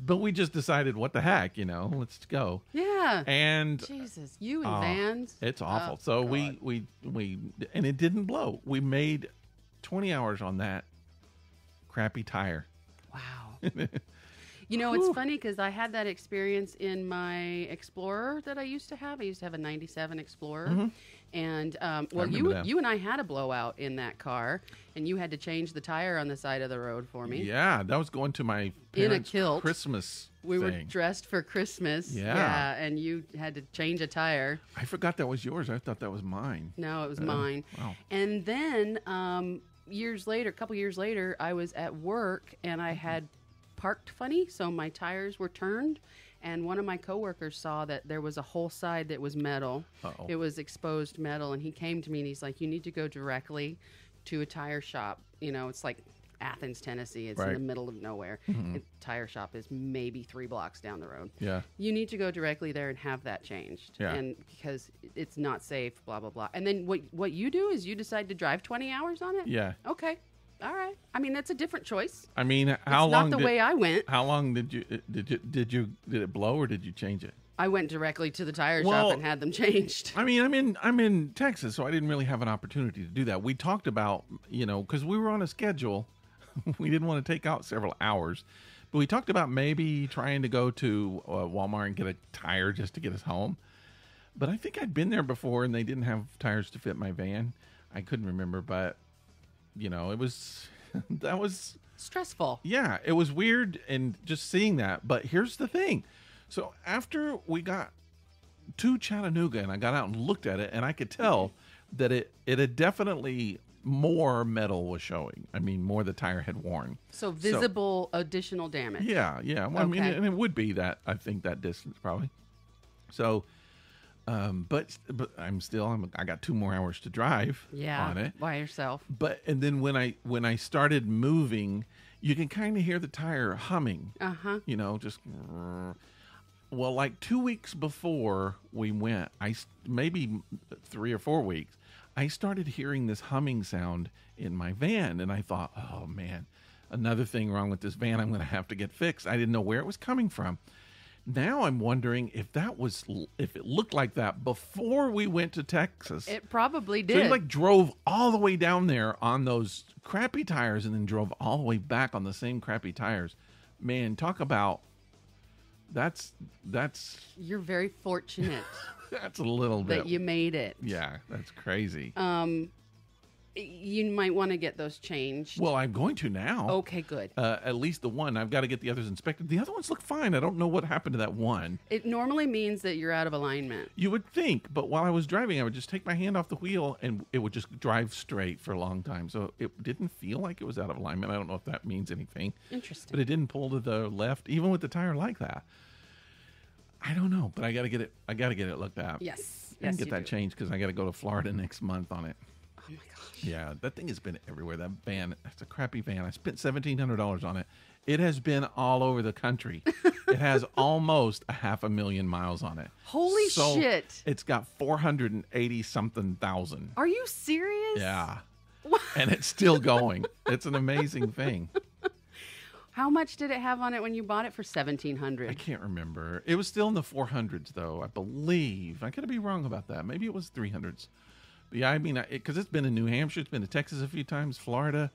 But we just decided, what the heck, let's go. Yeah. And Jesus, you and vans. It's awful. Oh, so God. we and it didn't blow. We made 20 hours on that crappy tire. Wow. It's funny because I had that experience in my Explorer that I used to have. I used to have a 97 Explorer. And, you and I had a blowout in that car, and you had to change the tire on the side of the road for me. Yeah, that was going to my parents' Christmas We were thing. Dressed for Christmas. Yeah. And you had to change a tire. I forgot that was yours. I thought that was mine. No, it was mine. Wow. And then a couple years later, I was at work, and I had parked funny, so my tires were turned. And one of my coworkers saw that there was a whole side that was metal. Uh-oh. It was exposed metal. And he came to me and he's like, you need to go directly to a tire shop. It's like Athens, Tennessee. It's in the middle of nowhere. The tire shop is maybe 3 blocks down the road. Yeah. You need to go directly there and have that changed. Yeah. And because it's not safe, blah, blah, blah. And then what you do is you decide to drive 20 hours on it? Yeah. Okay. All right. I mean, that's a different choice. I mean, how long? Not the way I went. How long did it blow, or did you change it? I went directly to the tire shop and had them changed. I mean, I'm in Texas, so I didn't really have an opportunity to do that. We talked about, because we were on a schedule, we didn't want to take out several hours, but we talked about maybe trying to go to Walmart and get a tire just to get us home. But I think I'd been there before, and they didn't have tires to fit my van. I couldn't remember, but it was that was stressful. Yeah, it was weird, and just seeing that. But here's the thing. So after we got to Chattanooga and I got out and looked at it, and I could tell that it had definitely more metal was showing. I mean, more the tire had worn. So visible additional damage. Yeah. Well, I mean, and it would be that, I think, that distance probably. So, but I got 2 more hours to drive on it. By yourself. And then when I started moving, you can kind of hear the tire humming. Just. Well, like 2 weeks before we went, maybe 3 or 4 weeks, I started hearing this humming sound in my van, and I thought, oh man, another thing wrong with this van. I'm going to have to get fixed. I didn't know where it was coming from. Now I'm wondering if it looked like that before we went to Texas. It probably did. So you drove all the way down there on those crappy tires, and then drove all the way back on the same crappy tires. Man, talk about. That's You're very fortunate. That's a little bit that you made it. Yeah, that's crazy. You might want to get those changed. Well, I'm going to now. Okay, good. At least the one. I've got to get the others inspected. The other ones look fine. I don't know what happened to that one. It normally means that you're out of alignment. You would think, but while I was driving, I would just take my hand off the wheel and it would just drive straight for a long time. So it didn't feel like it was out of alignment. I don't know if that means anything. Interesting. But it didn't pull to the left, even with the tire like that. I don't know, but I got to get it. I got to get it looked at. Yes. And get that changed because I got to go to Florida next month on it. Oh my gosh. Yeah, that thing has been everywhere. That van, it's a crappy van. I spent $1,700 on it. It has been all over the country. It has almost 500,000 miles on it. Holy shit! It's got 480 something thousand. Are you serious? Yeah. And it's still going. It's an amazing thing. How much did it have on it when you bought it for $1,700? I can't remember. It was still in the 400s, though, I believe. I could be wrong about that. Maybe it was 300s. But yeah, I mean, because it's been in New Hampshire, it's been to Texas a few times, Florida,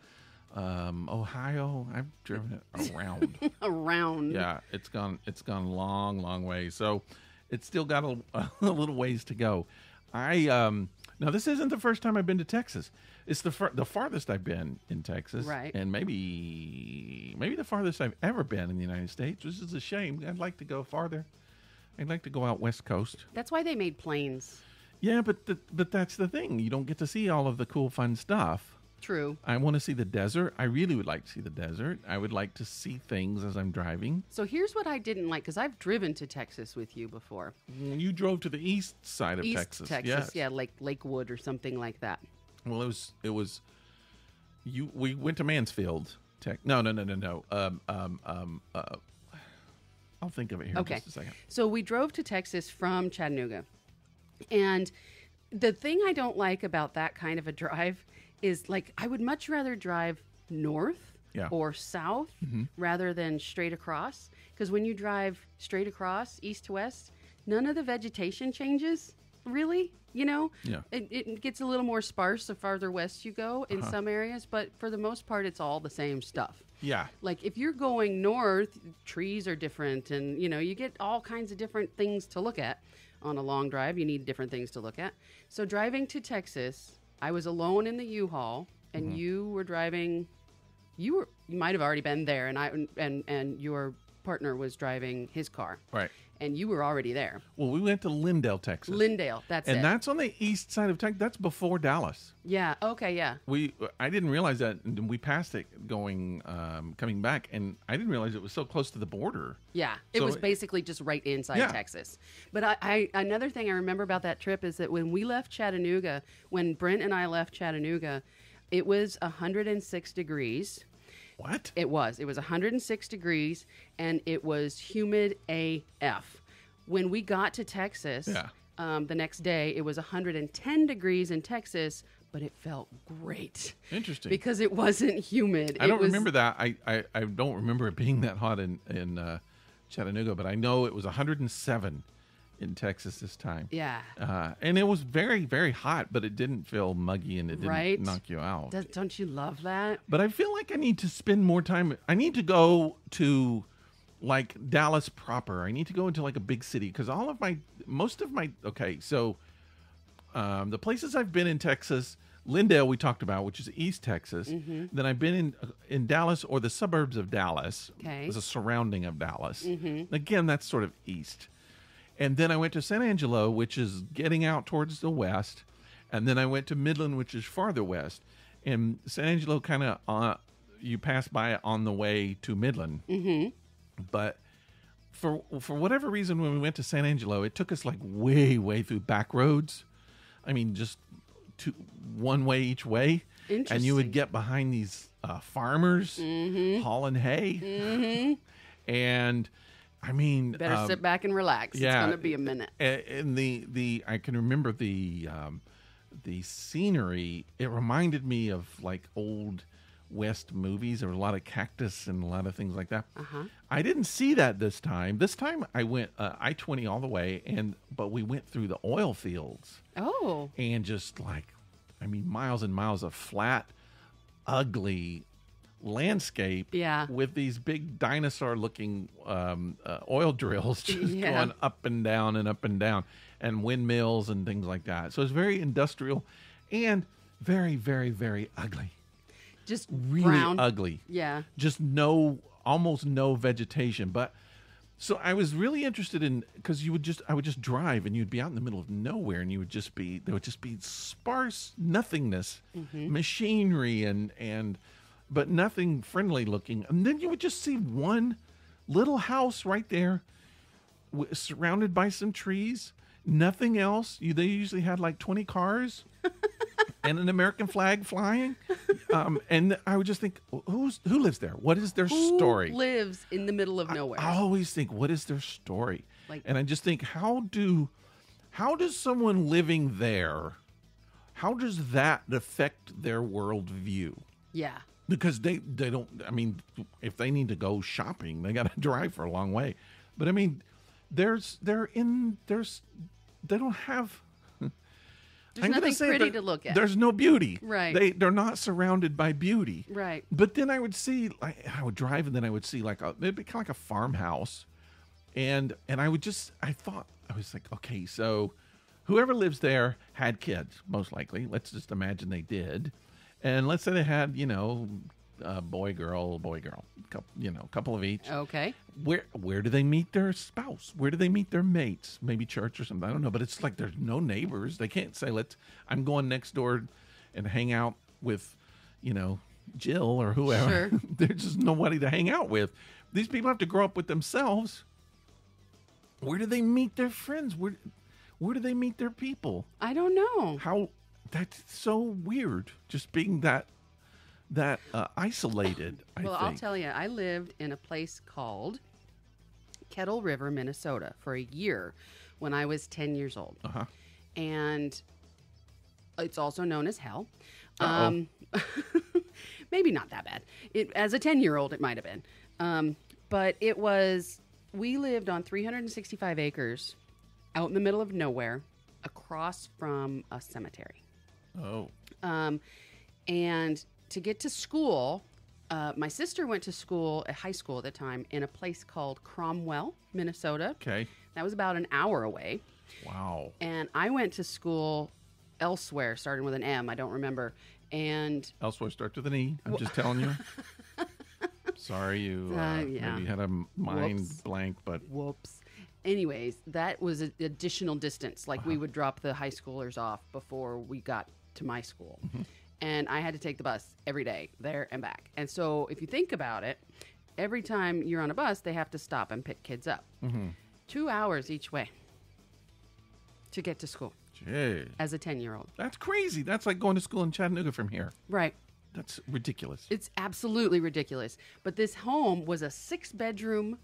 Ohio. I've driven it around. Around. Yeah, it's gone long, long way. So it's still got a little ways to go. Now this isn't the first time I've been to Texas. It's the farthest I've been in Texas, right? And maybe the farthest I've ever been in the United States, which is a shame. I'd like to go farther. I'd like to go out West Coast. That's why they made planes. Yeah, but that's the thing. You don't get to see all of the cool, fun stuff. True. I want to see the desert. I really would like to see the desert. I would like to see things as I'm driving. So here's what I didn't like, because I've driven to Texas with you before. You drove to the east side of Texas. Texas, yes. Yeah, like Lakewood or something like that. Well, it was. We went to Mansfield. No. I'll think of it here in just a second. So we drove to Texas from Chattanooga, and the thing I don't like about that kind of a drive is, like, I would much rather drive north or south rather than straight across. Because when you drive straight across, east to west, none of the vegetation changes, really. Yeah. It gets a little more sparse the farther west you go in some areas, but for the most part, it's all the same stuff. Yeah. Like, if you're going north, trees are different, and, you get all kinds of different things to look at. On a long drive, you need different things to look at. So driving to Texas, I was alone in the U-Haul, and you were driving. You might have already been there, and your partner was driving his car. Right. And you were already there. Well, we went to Lindale, Texas. That's it. And that's on the east side of Texas. That's before Dallas. Yeah. Okay. Yeah. I didn't realize that. And we passed it coming back, and I didn't realize it was so close to the border. Yeah. It was basically just right inside Texas. But another thing I remember about that trip is that when we left Chattanooga, when Brent and I left Chattanooga, it was 106 degrees. What? It was 106 degrees, and it was humid AF. When we got to Texas, the next day, it was 110 degrees in Texas, but it felt great. Interesting. Because it wasn't humid. I don't remember that. I don't remember it being that hot in Chattanooga, but I know it was 107 in Texas this time. Yeah. And it was very, very hot, but it didn't feel muggy and it didn't knock you out. Don't you love that? But I feel like I need to spend more time. I need to go to like Dallas proper. I need to go into like a big city because the places I've been in Texas, Lindale we talked about, which is East Texas. Mm-hmm. Then I've been in Dallas or the suburbs of Dallas. Okay. As a surrounding of Dallas. Mm-hmm. Again, that's sort of east. And then I went to San Angelo, which is getting out towards the west. And then I went to Midland, which is farther west. And San Angelo kind of, you pass by it on the way to Midland. Mm-hmm. But for whatever reason, when we went to San Angelo, it took us like way, way through back roads. I mean, just one way each way. And you would get behind these farmers hauling hay. Mm-hmm. And I mean, better sit back and relax. Yeah, it's going to be a minute. And I can remember the scenery. It reminded me of like old West movies. There was a lot of cactus and a lot of things like that. Uh-huh. I didn't see that this time. This time I went I-20 all the way, but we went through the oil fields. Oh. And just like, I mean, miles and miles of flat, ugly landscape. Yeah. With these big dinosaur-looking oil drills just going up and down and up and down, and windmills and things like that. So it's very industrial and very, very, very ugly. Just really brown. Ugly. Yeah. Just almost no vegetation. But so I was really interested in, because I would just drive and you'd be out in the middle of nowhere and there would just be sparse nothingness, machinery but nothing friendly looking. And then you would just see one little house right there surrounded by some trees, nothing else. They usually had like 20 cars. And an American flag flying, and I would just think, who lives there? What is their story? Who lives in the middle of nowhere? I always think, what is their story? And I just think, how does someone living there, how does that affect their worldview? Yeah. Because they don't. I mean, if they need to go shopping, they got to drive for a long way. But I mean, they don't have. There's nothing pretty to look at. There's no beauty. Right. They're not surrounded by beauty. Right. But then I would see, like, I would drive, and then I would see it'd be kind of like a farmhouse, and I was like, okay, so whoever lives there had kids, most likely. Let's just imagine they did, and let's say they had, boy, girl, couple of each. Okay. Where do they meet their spouse? Where do they meet their mates? Maybe church or something. I don't know. But it's like there's no neighbors. They can't say, I'm going next door and hang out with, Jill or whoever. Sure. There's just nobody to hang out with. These people have to grow up with themselves. Where do they meet their friends? Where do they meet their people? I don't know. That's so weird. Just being that isolated, I think. I'll tell you, I lived in a place called Kettle River, Minnesota for a year when I was 10 years old. Uh-huh. And it's also known as hell. Maybe not that bad. As a 10-year-old, it might have been. But we lived on 365 acres out in the middle of nowhere across from a cemetery. Oh. And to get to school, my sister went to school at high school at the time in a place called Cromwell, Minnesota. Okay. That was about an hour away. Wow. And I went to school elsewhere, starting with an M. I don't remember. And elsewhere starts with an E. I'm just telling you. Sorry, you maybe had a mind blank, but whoops. Anyways, that was an additional distance. Like we would drop the high schoolers off before we got to my school. Mm-hmm. And I had to take the bus every day, there and back. And so if you think about it, every time you're on a bus, they have to stop and pick kids up. Mm-hmm. 2 hours each way to get to school. Jeez. As a 10-year-old. That's crazy. That's like going to school in Chattanooga from here. Right. That's ridiculous. It's absolutely ridiculous. But this home was a 6-bedroom,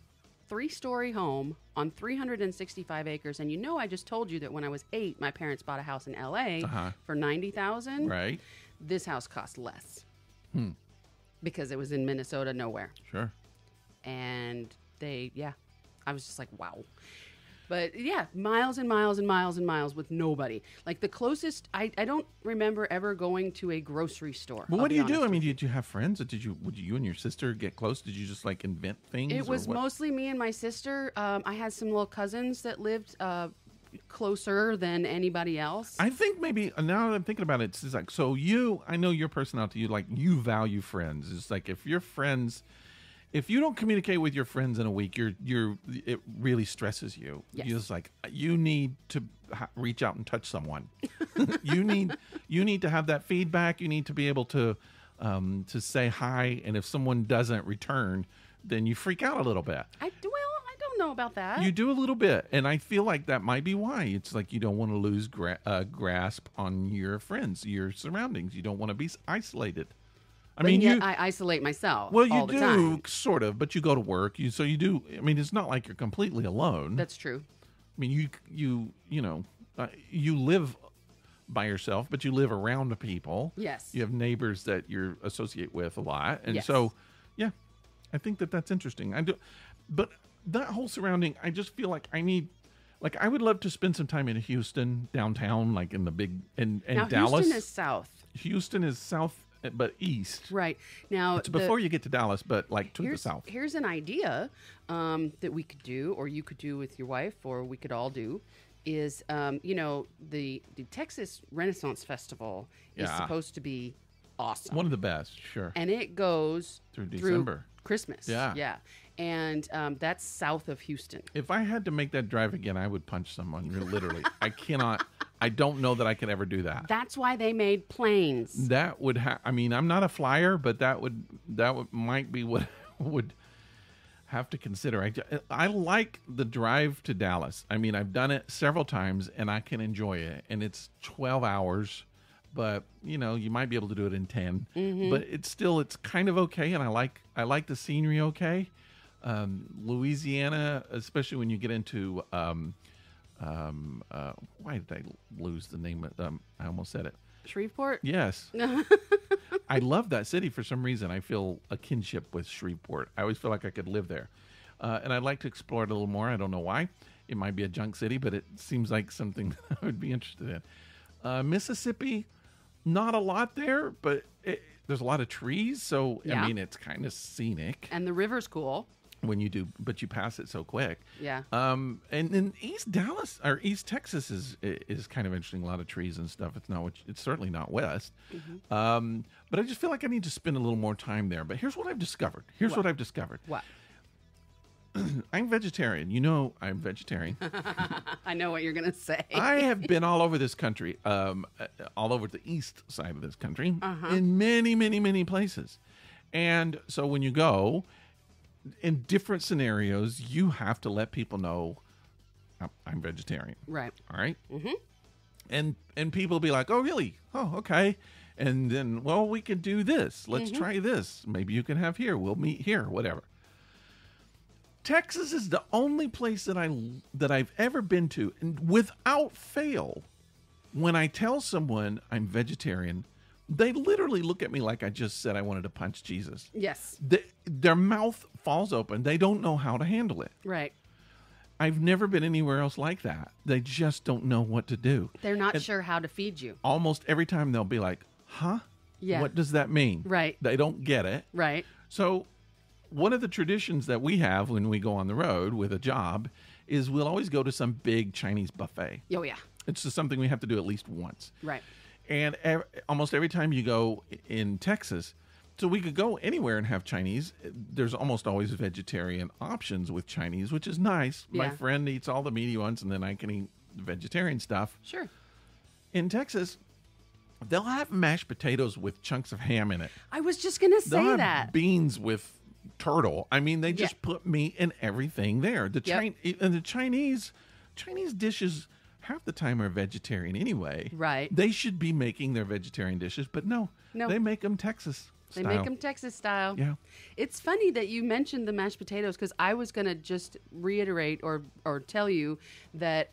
3-story home on 365 acres. And I just told you that when I was 8, my parents bought a house in L.A. For $90,000. Right. This house cost less. Because it was in Minnesota, nowhere. Sure. And I was just like, wow. But yeah, miles and miles and miles and miles with nobody. Like the closest, I don't remember ever going to a grocery store. Well, what do you do? I mean, did you have friends? Would you and your sister get close? Did you just like invent things? It was mostly me and my sister. I had some little cousins that lived closer than anybody else. I think maybe now that I'm thinking about it, it's like, so I know your personality, you value friends. It's like if your friends, if you don't communicate with your friends in a week, it really stresses you. Yes. You're just like, you need to reach out and touch someone. you need to have that feedback. You need to be able to say hi. And if someone doesn't return, then you freak out a little bit. I don't know about that. You do a little bit, and I feel like that might be why. It's like you don't want to lose grasp on your friends, your surroundings. You don't want to be isolated. I mean, I isolate myself. Well, you all the do time. sort of, but you go to work. So you do. I mean, it's not like you're completely alone. That's true. I mean, you live by yourself, but you live around people. Yes. You have neighbors that you associate with a lot, and yes. so yeah, I think that's interesting. I do, but that whole surrounding, I just feel like I would love to spend some time in Houston downtown, like in the big and now, Dallas. Houston is south. Houston is south, but east. Right. Now, it's before you get to Dallas, but like to the south. Here's an idea that we could do, or you could do with your wife, or we could all do, is, the Texas Renaissance Festival is supposed to be awesome. One of the best, sure. And it goes through December. Christmas. Yeah. Yeah. And that's south of Houston. If I had to make that drive again, I would punch someone, literally. I don't know that I could ever do that. That's why they made planes. That would I mean, I'm not a flyer, but that might be what I would have to consider. I like the drive to Dallas. I mean, I've done it several times and I can enjoy it. And it's 12 hours, but you might be able to do it in 10. Mm-hmm. But it's kind of okay, and I like the scenery okay. Louisiana, especially when you get into why did I lose the name of I almost said it. Shreveport? Yes. I love that city for some reason. I feel a kinship with Shreveport. I always feel like I could live there. And I'd like to explore it a little more. I don't know why. It might be a junk city, but it seems like something that I would be interested in. Mississippi, not a lot there, but there's a lot of trees. So, yeah. I mean, it's kind of scenic. And the river's cool. When you do, but you pass it so quick. Yeah. And then East Texas is kind of interesting. A lot of trees and stuff. It's certainly not West. Mm-hmm. But I just feel like I need to spend a little more time there. But here's what I've discovered. What? I'm vegetarian. I'm vegetarian. I know what you're going to say. I have been all over this country, all over the east side of this country, in many, many, many places. And so when you go, in different scenarios, you have to let people know I'm vegetarian. Right. All right? Mm-hmm. And people will be like, oh, really? Oh, okay. And then, well, we can do this. Let's try this. Maybe you can have here. We'll meet here, whatever. Texas is the only place that I've ever been to, and without fail, when I tell someone I'm vegetarian, they literally look at me like I just said I wanted to punch Jesus. Yes. Their mouth falls open. They don't know how to handle it. Right. I've never been anywhere else like that. They just don't know what to do. They're not sure how to feed you. Almost every time they'll be like, huh? Yeah. What does that mean? Right. They don't get it. Right. So one of the traditions that we have when we go on the road with a job is we'll always go to some big Chinese buffet. Oh, yeah. It's just something we have to do at least once. Right. And almost every time you go in Texas, so we could go anywhere and have Chinese. There's almost always vegetarian options with Chinese, which is nice. Yeah. My friend eats all the meaty ones, and then I can eat the vegetarian stuff. Sure. In Texas, they'll have mashed potatoes with chunks of ham in it. I was just going to say they'll that. Have beans with turtle. I mean, they just put meat in everything there. And the Chinese dishes half the time are vegetarian anyway. Right. They should be making their vegetarian dishes, but no. They make them Texas style. They make them Texas style. Yeah. It's funny that you mentioned the mashed potatoes, because I was going to just reiterate or tell you that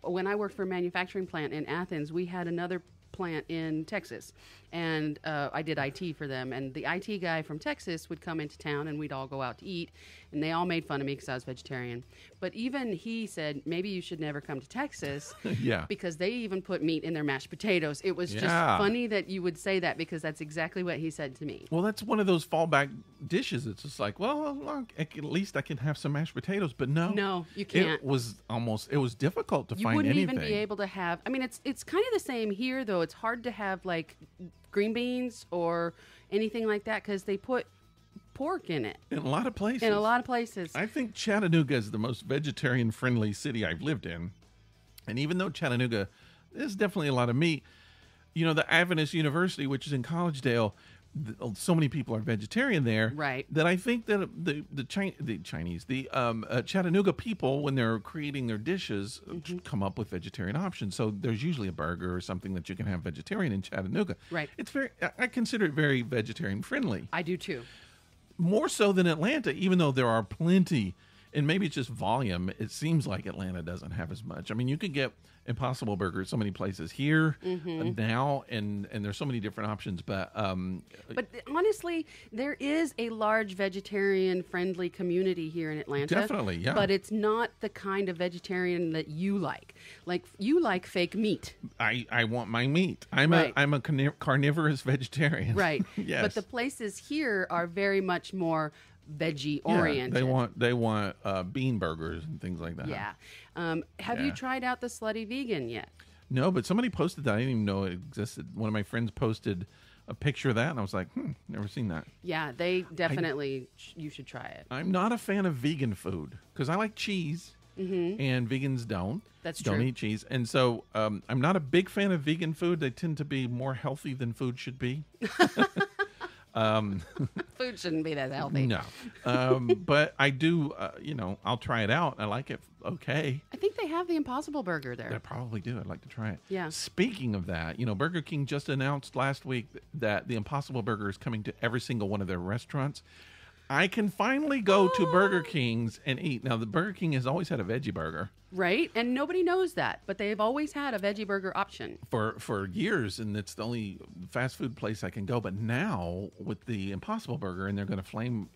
when I worked for a manufacturing plant in Athens, we had another plant in Texas, and I did IT for them. And the IT guy from Texas would come into town, and we'd all go out to eat. And they all made fun of me because I was vegetarian. But even he said, maybe you should never come to Texas. Yeah. Because they even put meat in their mashed potatoes. It was just funny that you would say that, because that's exactly what he said to me. Well, that's one of those fallback dishes. It's just like, well, look, at least I can have some mashed potatoes. But no, you can't. It was difficult to find anything. You wouldn't even be able to have. I mean, it's kind of the same here, though. It's hard to have like green beans or anything like that because they put pork in it. In a lot of places. I think Chattanooga is the most vegetarian-friendly city I've lived in. And even though Chattanooga, there's definitely a lot of meat, the Adventist University, which is in Collegedale, so many people are vegetarian there, right? That I think that the Chattanooga people, when they're creating their dishes, come up with vegetarian options. So there's usually a burger or something that you can have vegetarian in Chattanooga. Right. I consider it very vegetarian friendly. I do too. More so than Atlanta, even though there are plenty. And maybe it's just volume. It seems like Atlanta doesn't have as much. I mean, you could get Impossible Burger so many places here now, and there's so many different options. But honestly, there is a large vegetarian-friendly community here in Atlanta. Definitely, yeah. But it's not the kind of vegetarian that you like. Like, you like fake meat. I want my meat. I'm a carnivorous vegetarian. Right. Yes. But the places here are very much more veggie oriented. Yeah, they want bean burgers and things like that. Yeah. Have you tried out the Slutty Vegan yet? No, but somebody posted that. I didn't even know it existed. One of my friends posted a picture of that, and I was like, never seen that. Yeah, they definitely, you should try it. I'm not a fan of vegan food because I like cheese, and vegans don't. That's true. Don't eat cheese. And so I'm not a big fan of vegan food. They tend to be more healthy than food should be. Food shouldn't be that healthy. No. But I do, I'll try it out. I like it. Okay. I think they have the Impossible Burger there. They probably do. I'd like to try it. Yeah. Speaking of that, Burger King just announced last week that the Impossible Burger is coming to every single one of their restaurants. I can finally go to Burger King's and eat. Now, the Burger King has always had a veggie burger. Right, and nobody knows that, but they've always had a veggie burger option. For years, and it's the only fast food place I can go. But now, with the Impossible Burger, and they're going to flame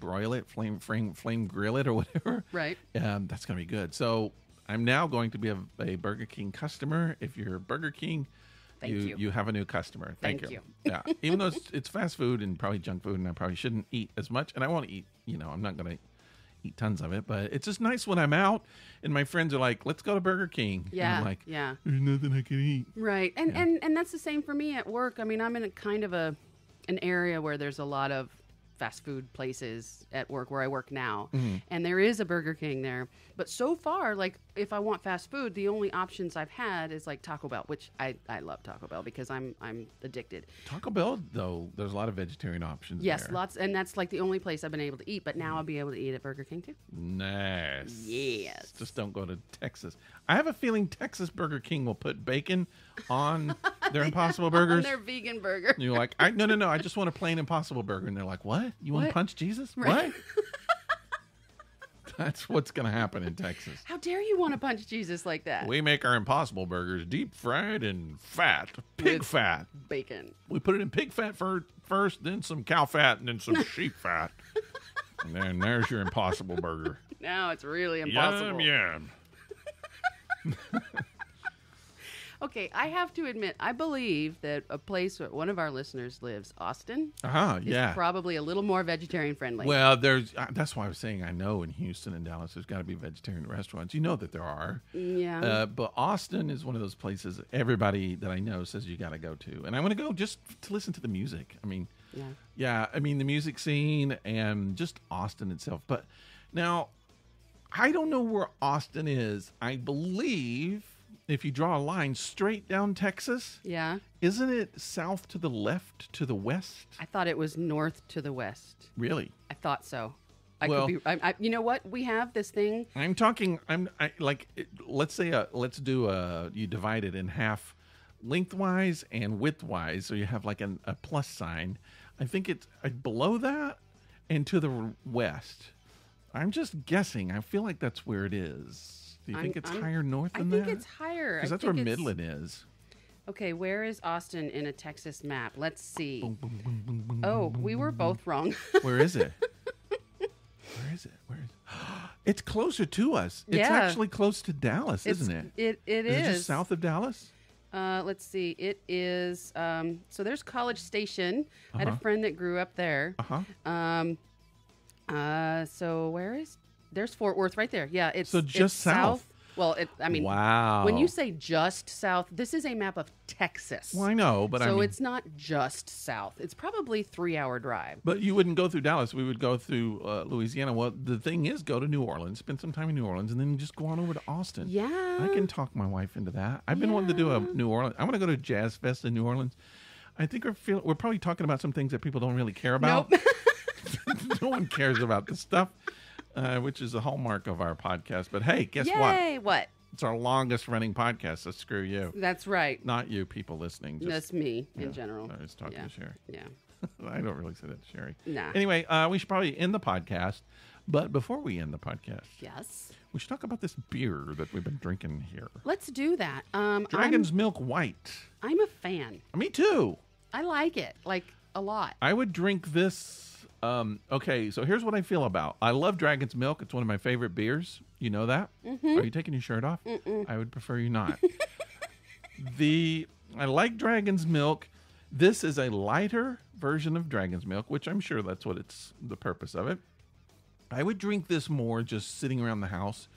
broil it, flame grill it, or whatever. Right. That's going to be good. So, I'm now going to be a Burger King customer. If you're Burger King, you have a new customer. Thank you. Yeah, even though it's fast food and probably junk food, and I probably shouldn't eat as much, and I won't eat. I'm not going to eat tons of it, but it's just nice when I'm out and my friends are like, "Let's go to Burger King." Yeah, and I'm like, yeah. There's nothing I can eat. Right, and that's the same for me at work. I mean, I'm in a kind of an area where there's a lot of fast food places at work where I work now, and there is a Burger King there. But so far, like, if I want fast food, the only options I've had is like Taco Bell, which I love Taco Bell because I'm addicted. Taco Bell, though, there's a lot of vegetarian options. Yes, there. lots, and that's like the only place I've been able to eat. But now I'll be able to eat at Burger King too. Nice. Yes. Just don't go to Texas. I have a feeling Texas Burger King will put bacon on their Impossible Burgers. On their vegan burger. And you're like, no, I just want a plain Impossible Burger. And they're like, what? You want to punch Jesus? Right. What? That's what's going to happen in Texas. How dare you want to punch Jesus like that? We make our Impossible Burgers deep fried and fat, pig fat. Bacon. We put it in pig fat first, then some cow fat, and then some sheep fat. And then there's your Impossible Burger. Now it's really impossible. Yum. Okay, I have to admit, I believe that a place where one of our listeners lives, Austin, is probably a little more vegetarian friendly. Well, that's why I was saying I know in Houston and Dallas there's got to be vegetarian restaurants. You know that there are. Yeah. But Austin is one of those places everybody that I know says you got to go to. And I want to go just to listen to the music. I mean, the music scene and just Austin itself. But now, I don't know where Austin is. I believe if you draw a line straight down Texas, isn't it south to the left to the west? I thought it was north to the west. Really? I thought so. Could be. You know what? We have this thing. Let's say you divide it in half, lengthwise and widthwise, so you have like a plus sign. I think it's below that and to the west. I'm just guessing. I feel like that's where it is. Do you think it's higher north than that? I think it's higher. Because that's where Midland is. Okay, where is Austin in a Texas map? Let's see. Boom, boom, boom, boom, boom, Oh, boom, we boom, were boom. both wrong. Where is it? Where is it? Where is it? It's closer to us. It's Yeah. actually close to Dallas, isn't it? It Is it just south of Dallas? Let's see. It is. So there's College Station. I had a friend that grew up there. So where is? There's Fort Worth right there. Yeah, it's So just it's south. Well, I mean, Wow. when you say just south, this is a map of Texas. Well, I know, but so I mean, it's not just south. It's probably 3-hour drive. but you wouldn't go through Dallas. We would go through Louisiana. Well, the thing is, go to New Orleans, spend some time in New Orleans, and then you just go on over to Austin. Yeah. I can talk my wife into that. I've been wanting to do a New Orleans. I want to go to Jazz Fest in New Orleans. I think we're probably talking about some things that people don't really care about. Nope. No one cares about this stuff, which is a hallmark of our podcast. But hey, guess what? Yay! What? It's our longest running podcast, so screw you. That's right. Not you people listening. Just, That's me in general. I was talking to Cheri. Yeah. I don't really say that to Cheri. Nah. Anyway, we should probably end the podcast. But before we end the podcast, Yes. we should talk about this beer that we've been drinking here. Let's do that. Dragon's Milk White. I'm a fan. Me too. I like it, like a lot. I would drink this. Okay, so here's what I feel about. I love Dragon's Milk. It's one of my favorite beers. You know that? Mm-hmm. Are you taking your shirt off? Mm-mm. I would prefer you not. I like Dragon's Milk. This is a lighter version of Dragon's Milk, which I'm sure that's what it's the purpose of it. I would drink this more just sitting around the house.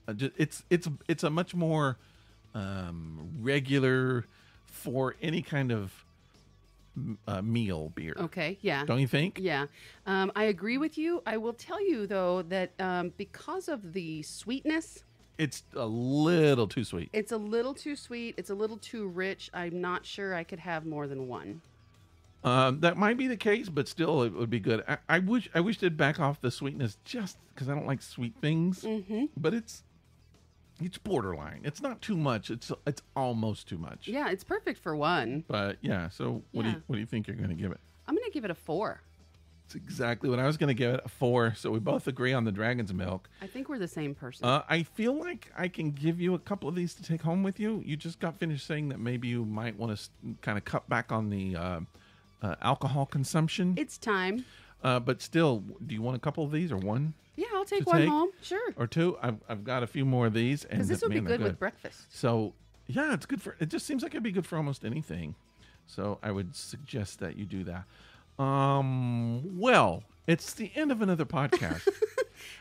It's a much more regular for any kind of meal beer. Okay, yeah. Don't you think? Yeah. I agree with you. I will tell you, though, that because of the sweetness, It's a little too sweet. it's a little too sweet. It's a little too rich. I'm not sure I could have more than one. That might be the case, but still, it would be good. I wish they'd back off the sweetness just because I don't like sweet things. Mm-hmm. But it's borderline. It's not too much. It's almost too much. Yeah, it's perfect for one. But yeah. So what do you think you're going to give it? I'm going to give it a 4. It's exactly what I was going to give it, a 4. So we both agree on the Dragon's Milk. I think we're the same person. I feel like I can give you a couple of these to take home with you. You just got finished saying that maybe you might want to kind of cut back on the alcohol consumption. It's time. But still, do you want a couple of these or one? Yeah, I'll take To one take? home. Sure. Or two? I've got a few more of these. Because this will be good with breakfast. So, yeah, it's good for, it just seems like it'd be good for almost anything. So I would suggest that you do that. Well, it's the end of another podcast.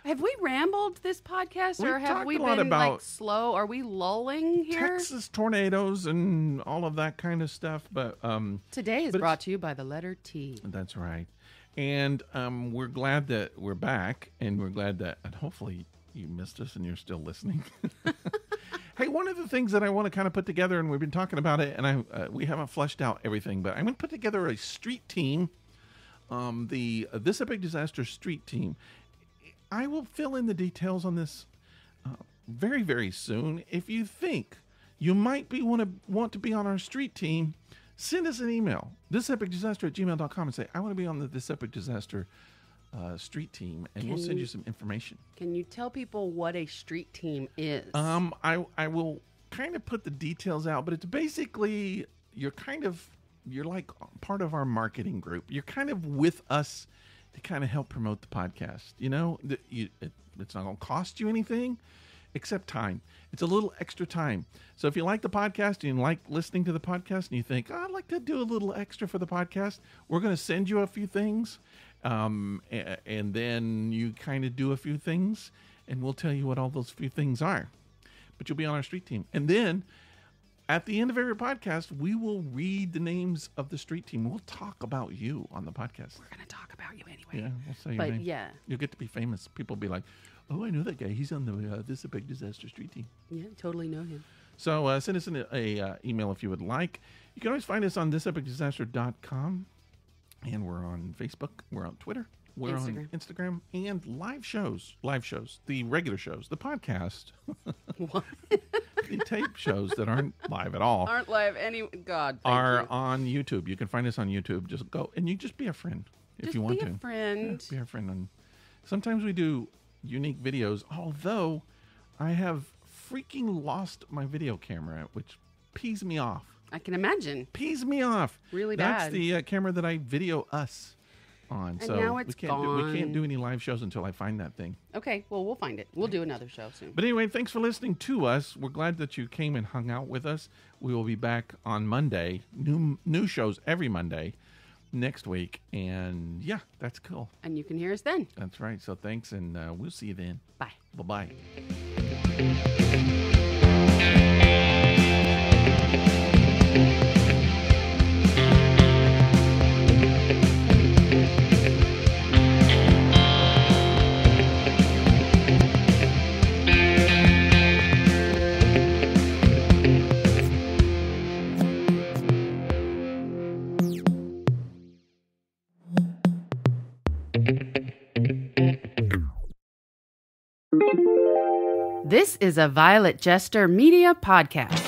Have we rambled this podcast, or We've have talked we a lot been about like slow? Are we lulling here? Texas tornadoes and all of that kind of stuff. But Today is but brought to you by the letter T. that's right. And we're glad that we're back, and we're glad that, and hopefully you missed us and you're still listening. Hey, one of the things that I want to kind of put together, and we've been talking about it, and we haven't fleshed out everything, but I'm going to put together a street team, the This Epic Disaster street team. I will fill in the details on this very, very soon. If you think you might want to be on our street team, send us an email, thisepicdisaster@gmail.com, and say, I want to be on the This Epic Disaster street team, and we'll send you some information. Can you tell people what a street team is? I will kind of put the details out, but it's basically you're like part of our marketing group. You're kind of with us to kind of help promote the podcast. You know, it's not going to cost you anything except time. It's a little extra time. So if you like the podcast and you like listening to the podcast and you think, I'd like to do a little extra for the podcast, we're going to send you a few things. And then you kind of do a few things, and we'll tell you what all those few things are. But you'll be on our street team. And then at the end of every podcast, we will read the names of the street team. We'll talk about you on the podcast. We're going to talk about you anyway. Yeah, we'll say your name. But yeah. You'll get to be famous. People will be like, oh, I know that guy. He's on the This Epic Disaster street team. Yeah, totally know him. So send us an email if you would like. You can always find us on thisepicdisaster.com. And we're on Facebook. We're on Twitter. We're on Instagram. And live shows. The regular shows. The podcast. What? The tape shows that aren't live at all. Aren't live God. Are on YouTube. You can find us on YouTube. Just go. And you just be a friend if you want to. Be a friend. Yeah, be a friend. And sometimes we do unique videos. Although I have freaking lost my video camera, which pees me off. I can imagine. Pees me off. Really bad. That's the camera that I video us on. And so now it's we gone. can't do any live shows until I find that thing. Okay, well, we'll find it. We'll do another show soon. But anyway, thanks for listening to us. We're glad that you came and hung out with us. We will be back on Monday. New shows every Monday next week. And yeah, that's cool. And you can hear us then. That's right. So thanks, and we'll see you then. Bye. Bye-bye. This is a Violet Jester Media podcast.